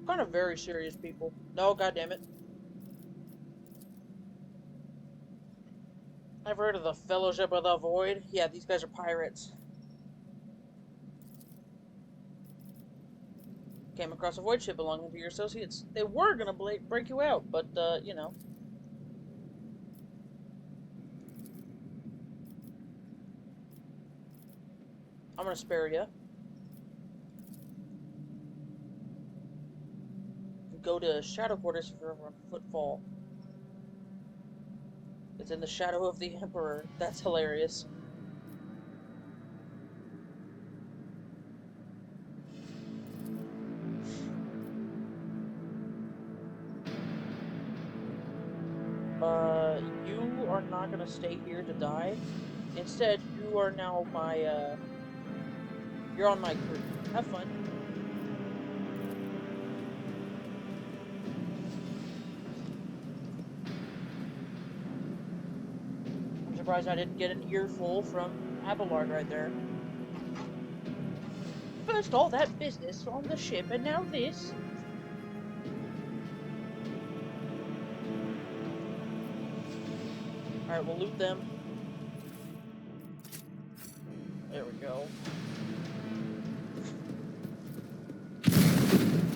Kind of very serious people. No, goddammit. I've heard of the Fellowship of the Void. Yeah, these guys are pirates. Came across a void ship belonging to your associates. They were gonna break you out, but, you know. I'm gonna spare you. Go to Shadow Quarters if you're ever on Footfall. It's in the shadow of the Emperor. That's hilarious. You are not gonna stay here to die. Instead, you are now my, you're on my crew. Have fun. I'm surprised I didn't get an earful from Abelard right there. First all that business on the ship, and now this. Alright, we'll loot them. There we go.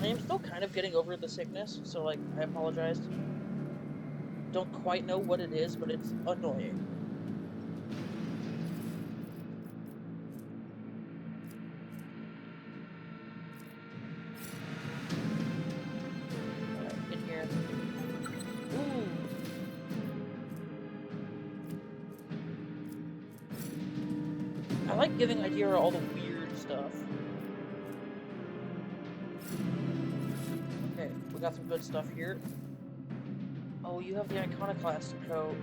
I am still kind of getting over the sickness, so, like, I apologize. Don't quite know what it is, but it's annoying. Alright, in here. Ooh! I like giving Idira all the weird stuff. Okay, we got some good stuff here. Oh, you have the iconoclast coat.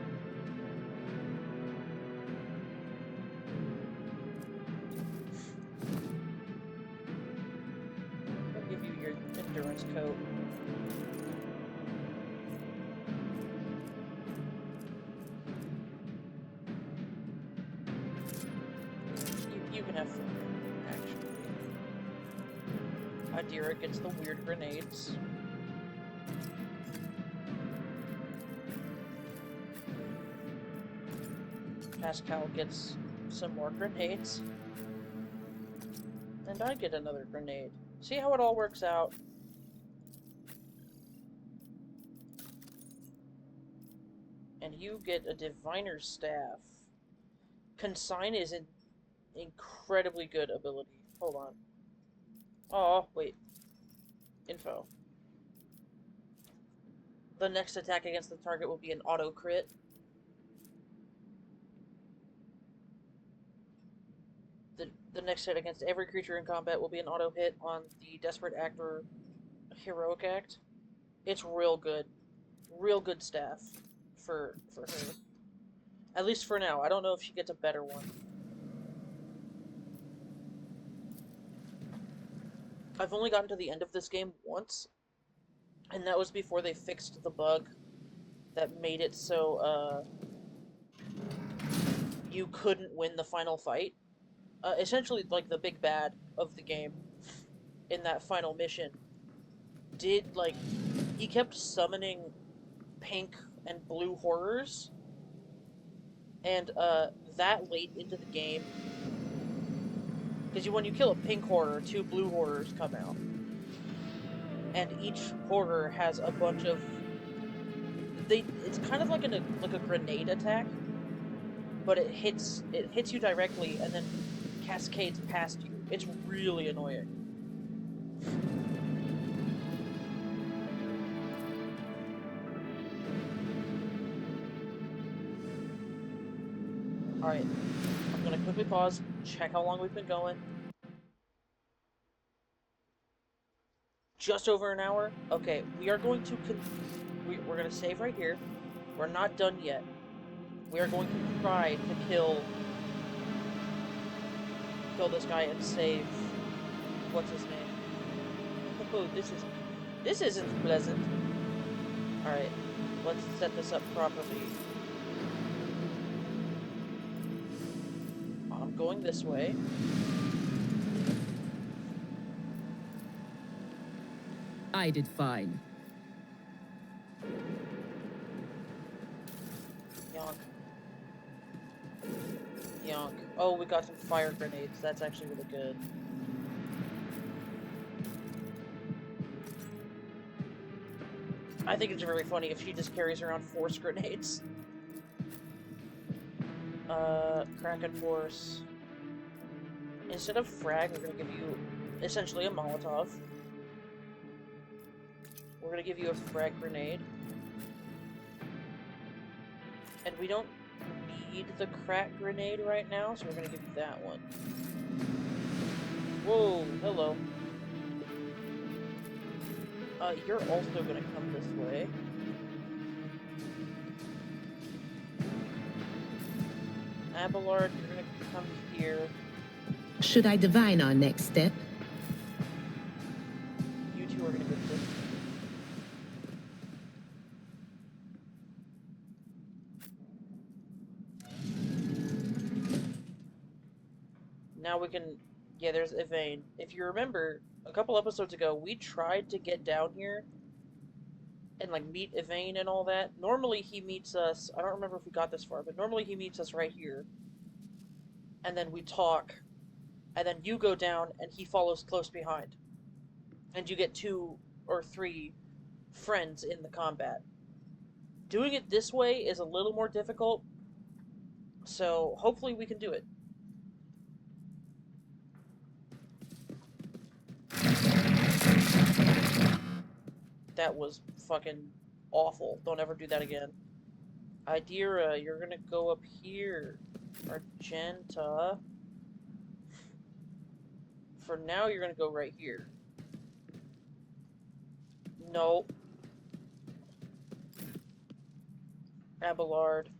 I'll give you your endurance coat. You can have fun, actually. Idira gets the weird grenades. Pascal gets some more grenades. And I get another grenade. See how it all works out? And you get a diviner's staff. Consign is an incredibly good ability. Hold on. Oh, wait. Info. The next attack against the target will be an auto crit. The next hit against every creature in combat will be an auto hit on the Desperate Act or Heroic Act. It's real good. Real good staff for her. At least for now. I don't know if she gets a better one. I've only gotten to the end of this game once, and that was before they fixed the bug that made it so you couldn't win the final fight. Essentially, like, the big bad of the game in that final mission did, like, he kept summoning pink and blue horrors, and that late into the game, because when you kill a pink horror, 2 blue horrors come out, and each horror has a bunch of it's kind of like a grenade attack, but it hits you directly and then cascades past you. It's really annoying. Alright, I'm gonna quickly pause, check how long we've been going. Just over an hour? Okay, we are going to we're gonna save right here. We're not done yet. We are going to try to kill this guy and save what's his name. Oh, this isn't pleasant. Alright, let's set this up properly. I'm going this way. I did fine. Yonk. Yonk. Oh, we got some fire grenades. That's actually really good. I think it's really funny if she just carries around force grenades. Kraken force. Instead of frag, we're gonna give you essentially a Molotov. We're gonna give you a frag grenade. And we don't need the crack grenade right now, so we're gonna give you that one. Whoa, hello. You're also gonna come this way. Abelard, you're gonna come here. Should I divine our next step? You two are gonna go this. Now we can... Yeah, there's Yvain. If you remember, a couple episodes ago, we tried to get down here and, like, meet Yvain and all that. Normally he meets us... I don't remember if we got this far, but normally he meets us right here. And then we talk. And then you go down, and he follows close behind. And you get 2 or 3 friends in the combat. Doing it this way is a little more difficult, so hopefully we can do it. That was fucking awful. Don't ever do that again. Idira, you're gonna go up here. Argenta. For now, you're gonna go right here. No. Abelard.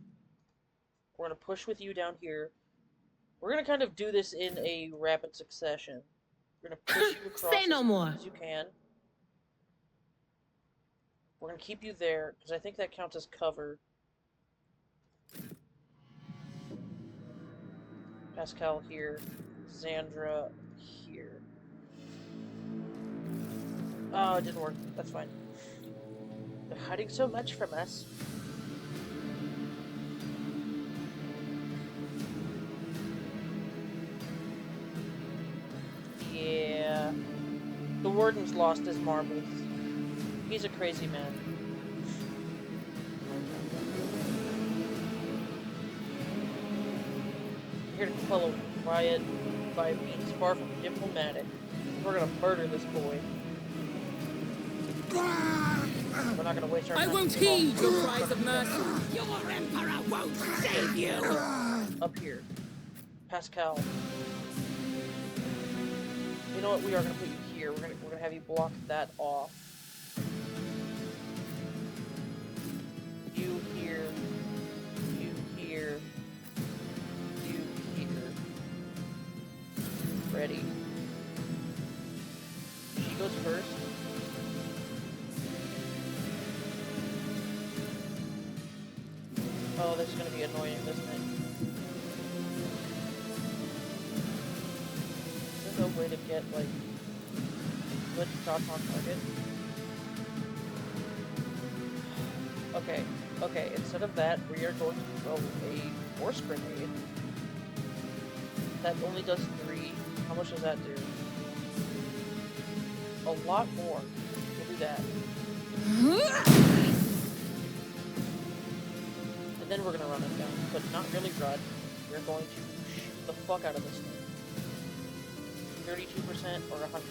We're gonna push with you down here. We're gonna kind of do this in a rapid succession. We're gonna push you across Say no more. as you can. We're gonna keep you there, because I think that counts as cover. Pascal here. Xandra here. Oh, it didn't work. That's fine. They're hiding so much from us. Jordan's lost his marbles. He's a crazy man. Here to quell a riot by means far from diplomatic. We're gonna murder this boy. We're not gonna waste our time. I won't heed your cries of mercy. Your emperor won't save you! Up here. Pascal. You know what? We are gonna put you here. We're gonna have you block that off. You here. You here. You here. Ready. She goes first. Oh, this is gonna be annoying, isn't it? Is there no way to get, like, good shots on target? Okay, instead of that, we are going to throw a force grenade. That only does 3. How much does that do? A lot more. We'll do that. And then we're gonna run it down, but not really run. We're going to shoot the fuck out of this thing. 32% or 100%.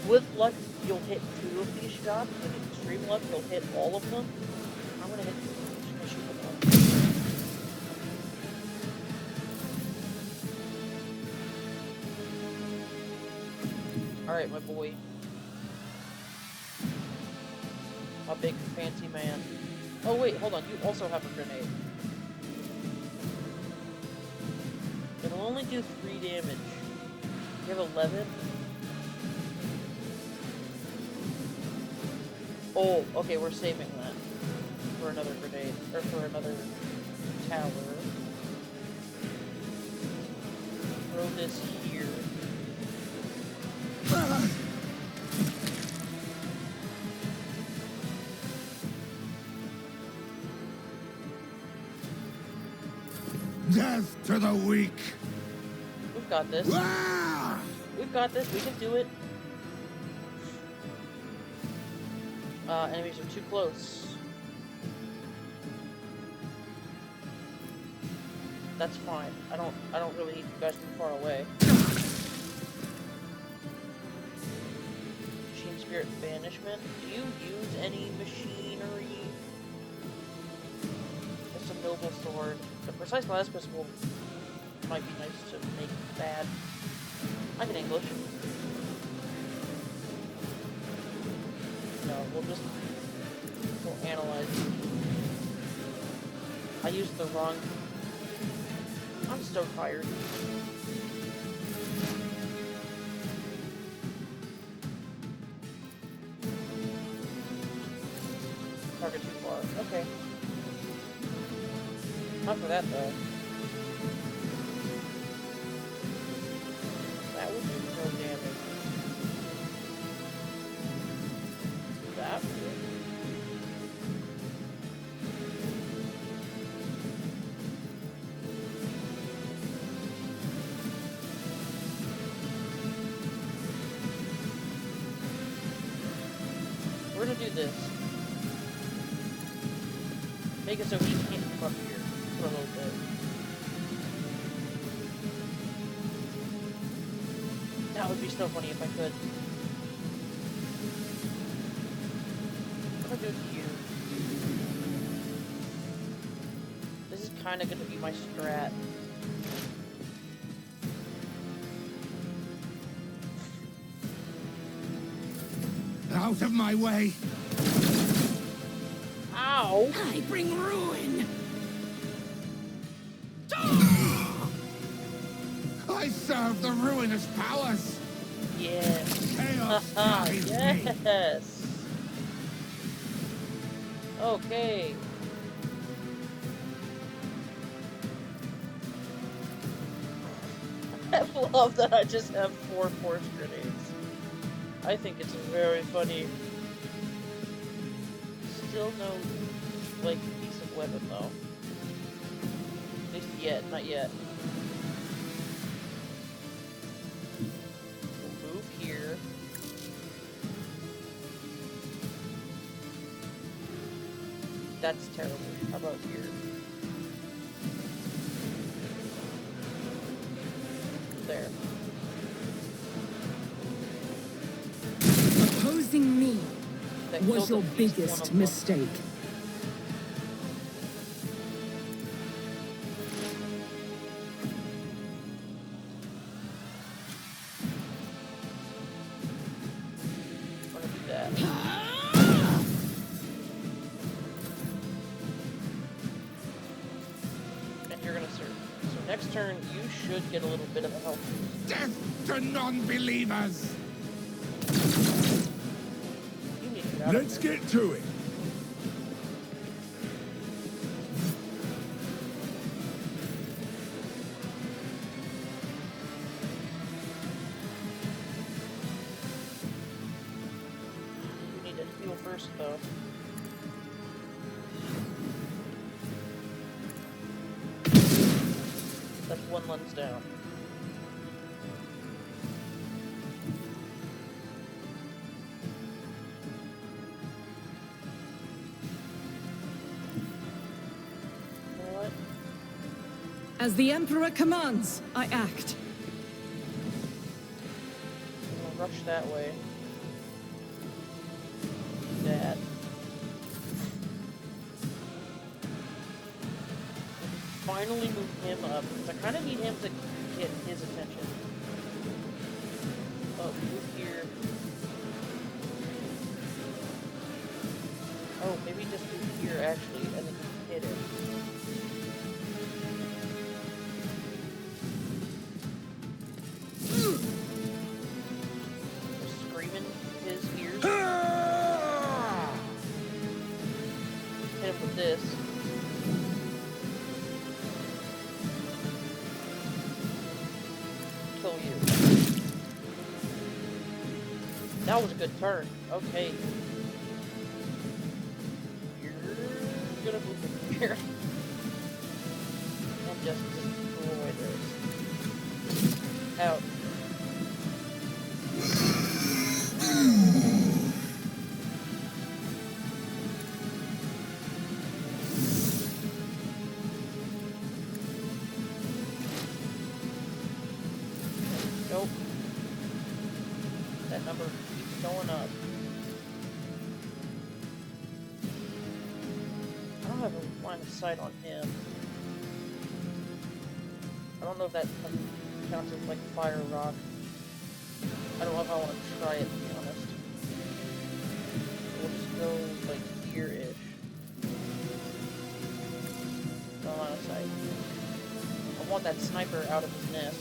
With luck, you'll hit 2 of these shots. With extreme luck, you'll hit all of them. I'm gonna hit. I'm just gonna shoot them all. Alright, my boy. A big fancy man. Oh wait, hold on, you also have a grenade. It'll only do 3 damage. You have 11? Oh, okay, we're saving that. For another grenade. Or for another tower. Throw this here. Death to the weak! We've got this. We've got this. We can do it. Enemies are too close. That's fine. I don't really need you guys too far away. Machine Spirit Banishment. Do you use any machinery? Just a noble sword. The precise blast pistol might be nice to make bad. I can English. No, we'll analyze. I used the wrong. I'm so tired. Target too far. Okay. Not for that though. That would do no damage. That would. We're gonna do this. Make it so he can't come up here for a little bit. That would be so funny if I could. What do I do to you? This is kind of going to be my strat. Out of my way! Ow! I bring ruin! I serve the ruinous powers! Yes. Chaos Haha, guides me. yes. Okay. I love that I just have 4 force grenades. I think it's very funny. Still no, like, decent weapon though. least yet, not yet. We'll move here. That's terrible. How about here? There. Opposing me That was killed your at least one biggest of them. mistake. I'm gonna do that. And you're gonna serve. So next turn, you should get a little bit of a health boost. Death to non-believers! You need to get out of Let's there. get to it. You need to heal first, though. That's one lens down. You know what? As the Emperor commands, I act. I'm gonna rush that way. That. Finally move him up, because I kind of need him to get his attention. Oh, move here. Oh, maybe just move here, actually, and then hit him. Just screaming his ears. Hit him with this. Kill you. That was a good turn. Okay. You're gonna move in here. And just destroy this. Out. Nope. That number keeps going up. I don't have a line of sight on him. I don't know if that counts as like fire rock. I don't know if I want to try it, to be honest. We'll just go like here-ish. No line of sight. I want that sniper out of his nest.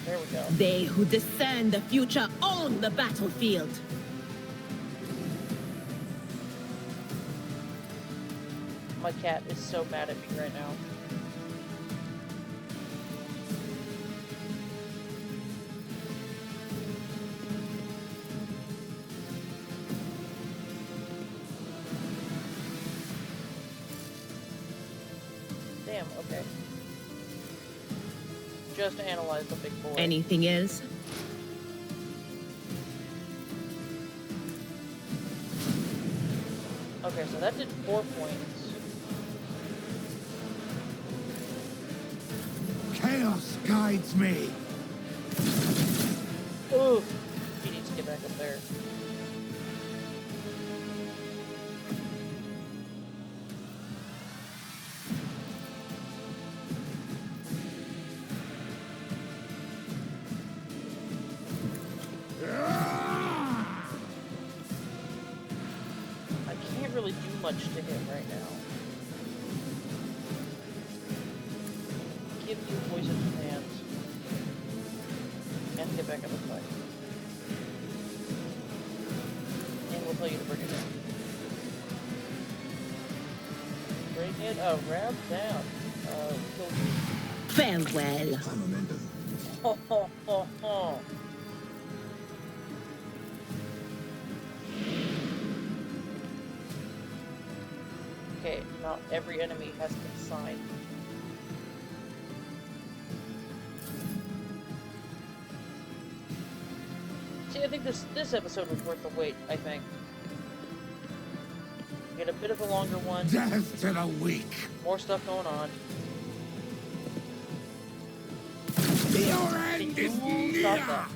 There we go. They who discern the future own the battlefield. My cat is so mad at me right now. Damn, okay. Just analyze the big boy. Anything else? Okay, so that did 4 points. Chaos guides me. Ooh! He needs to get back up there. I can't really do much to him right now. Give you poison hands. And get back up and fight. And we'll tell you to bring it down. Bring it around down. Kill you. Farewell. Ho ho ho ho. Okay, Not every enemy has been signed. See, I think this episode was worth the wait, I think. Get a bit of a longer one. Death to the weak. More stuff going on. Your end is Stop near. that.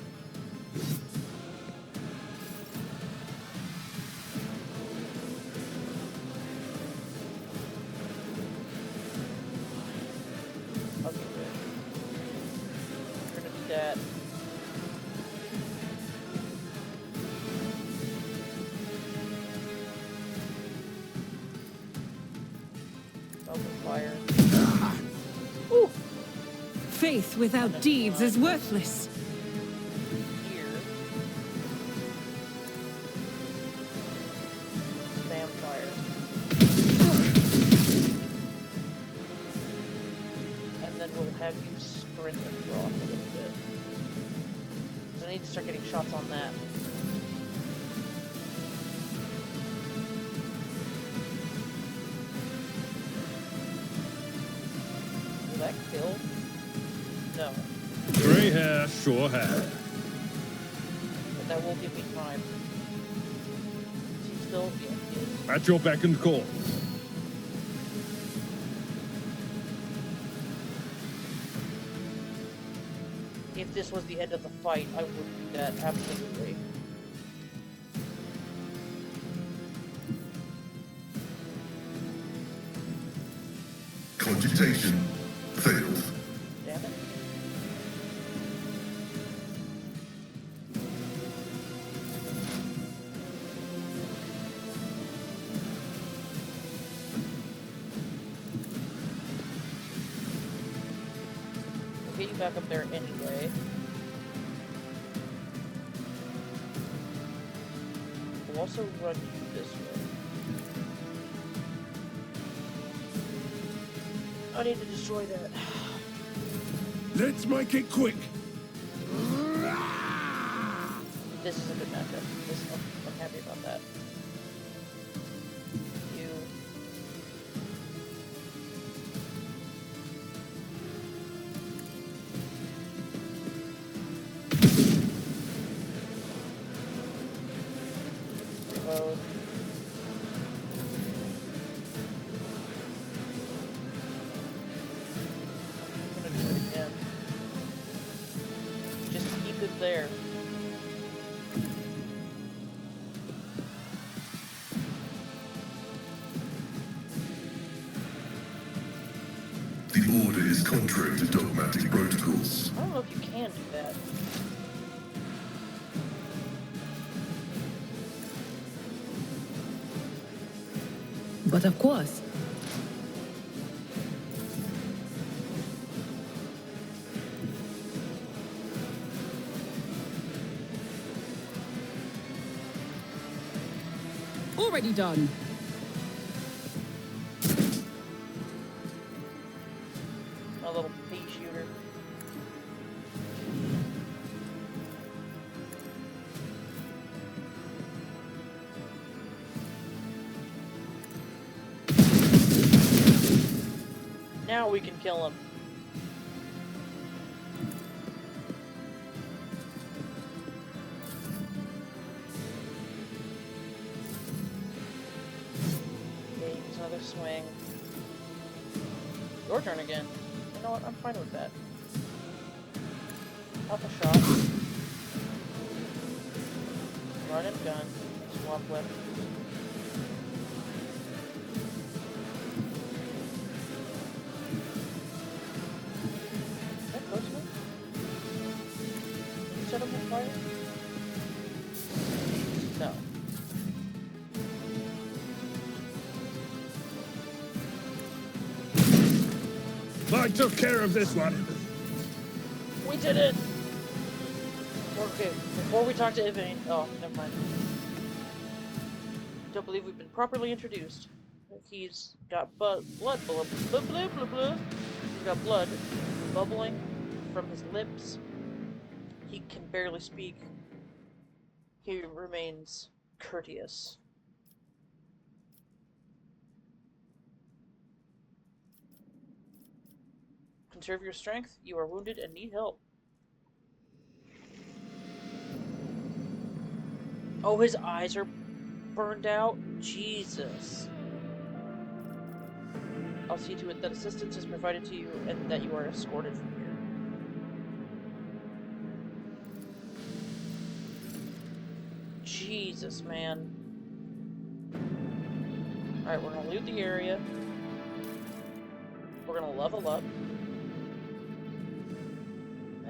Okay, good. We're gonna do that. Open fire. Ooh! Faith without deeds is worthless. Here. Spam fire. And then we'll have you sprint and draw off a little bit. So I need to start getting shots on that. Will that kill? No. Grey hair, sure hair. But that will give me time. Is he still? Yeah, he is. At your beck and call. If this was the end of the fight, I would do that, absolutely. Cogitation failed. Damn it. We'll get you back up there anyway. We'll also run you this way. I need to destroy that. Let's make it quick. This is a good matchup. I'm happy about that. You. Reload. I'm gonna do it again. Just keep it there. The order is contrary to dogmatic protocols. I don't know if you can do that. But of course. Already done. My little pea shooter. Now we can kill him. Okay, use another swing. Your turn again. You know what? I'm fine with that. Pop a shot. Run and gun. Swap weapons. Is that close enough? Did you set him on fire? No. I took care of this one. We did it! Okay, before we talk to Yvain... Oh, never mind. Don't believe we've been properly introduced. He's got blood... Blah, blah, blah, blah, blah, blah. He's got blood bubbling from his lips. He can barely speak. He remains courteous. Conserve your strength. You are wounded and need help. Oh, his eyes are burned out? Jesus. I'll see to it that assistance is provided to you and that you are escorted from here. Jesus, man. Alright, we're gonna loot the area. We're gonna level up.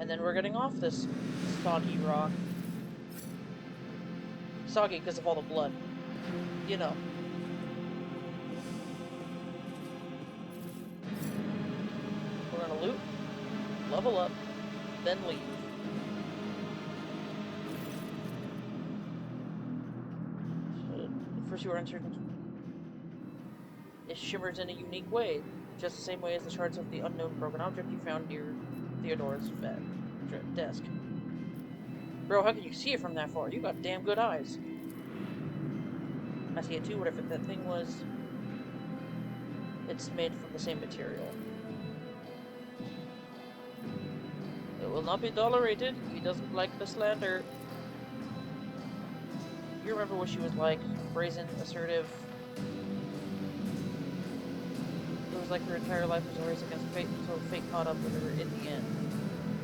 And then we're getting off this soggy rock. Soggy because of all the blood. You know. We're gonna loot, level up, then leave. First you are uncertain. It shimmers in a unique way, just the same way as the shards of the unknown broken object you found near Theodore's desk. Bro, how can you see it from that far? You got damn good eyes. I see it too, whatever that thing was. It's made from the same material. It will not be tolerated. He doesn't like the slander. You remember what she was like? Brazen, assertive. It was like her entire life was a race against fate until fate caught up with her in the end.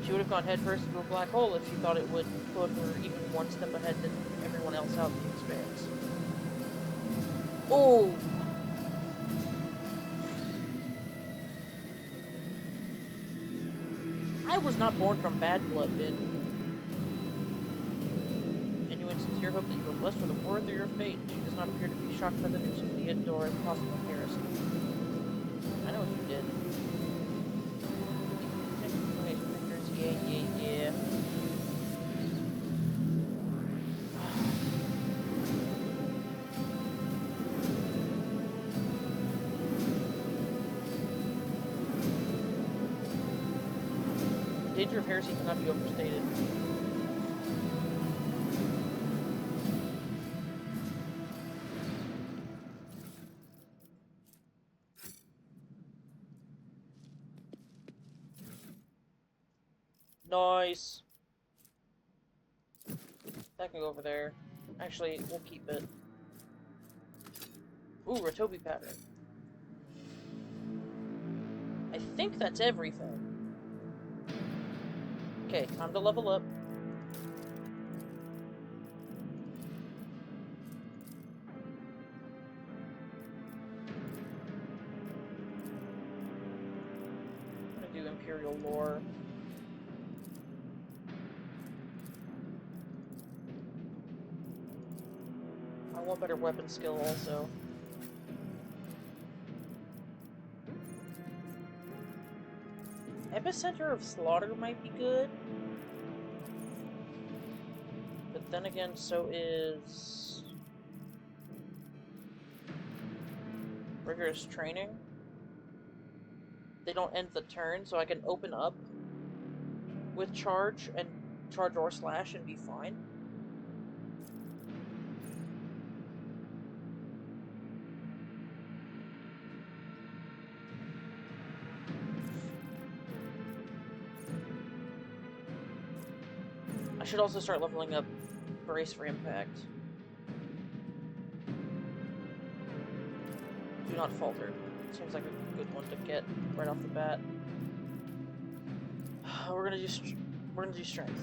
She would have gone headfirst into a black hole if she thought it would put her even one step ahead than everyone else out in the expanse. Oh! I was not born from bad blood, dude. Genuine, sincere hope that you are blessed with a war through your fate. She does not appear to be shocked by the news of Theodore and possible heresy. I know what you did. Yeah. The danger of heresy cannot be overstated. Nice. That can go over there. Actually, we'll keep it. Ooh, Ratobi pattern. I think that's everything. Okay, time to level up. I'm gonna do Imperial lore. I want better weapon skill also. Epicenter of Slaughter might be good. But then again, so is Rigorous Training. They don't end the turn, so I can open up with charge and charge or slash and be fine. I should also start leveling up Brace for Impact. Do not falter. Seems like a good one to get right off the bat. We're gonna do strength.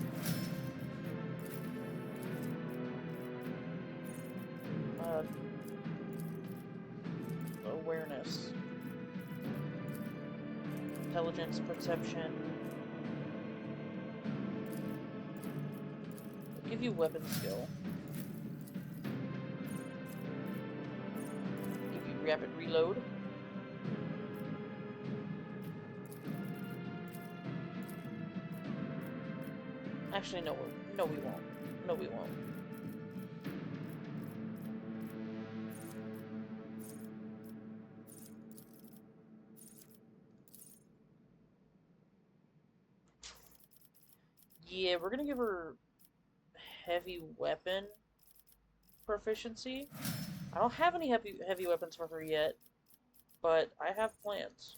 Awareness, intelligence, perception. Give you weapon skill. Give you rapid reload. Actually, no, we won't. No, we won't. Yeah, we're gonna give her heavy weapon proficiency. I don't have any heavy weapons for her yet, but I have plans.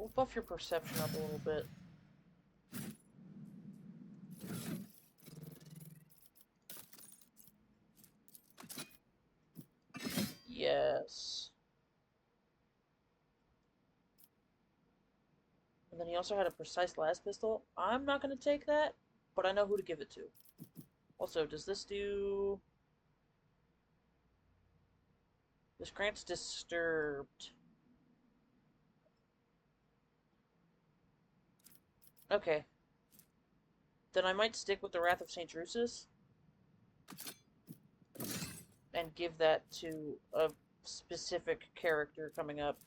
We'll buff your perception up a little bit. Yes. And then he also had a precise las pistol. I'm not going to take that, but I know who to give it to. Also, does this do... This grants disturbed. Okay. Then I might stick with the Wrath of St. Drusus and give that to a specific character coming up.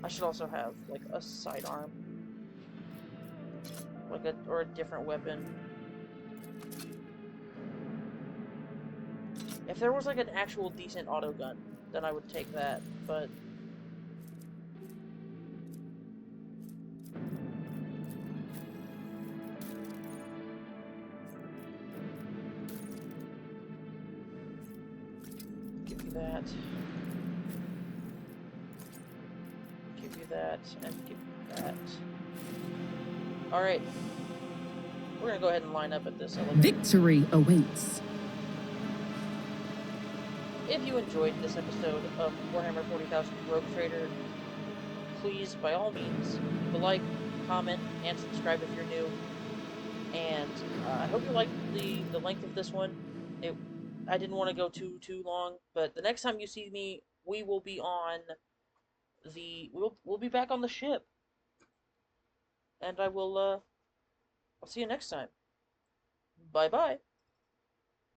I should also have, like, a sidearm. Like or a different weapon. If there was, like, an actual decent auto gun, then I would take that, but... Give you that. Give you that, and give you that. Alright. We're gonna go ahead and line up at this elevator. Victory awaits. If you enjoyed this episode of Warhammer 40,000 Rogue Trader, please, by all means, leave a like, comment, and subscribe if you're new. And I hope you liked the length of this one. I didn't want to go too long, but the next time you see me, we will be on we'll be back on the ship. And I'll see you next time. Bye-bye.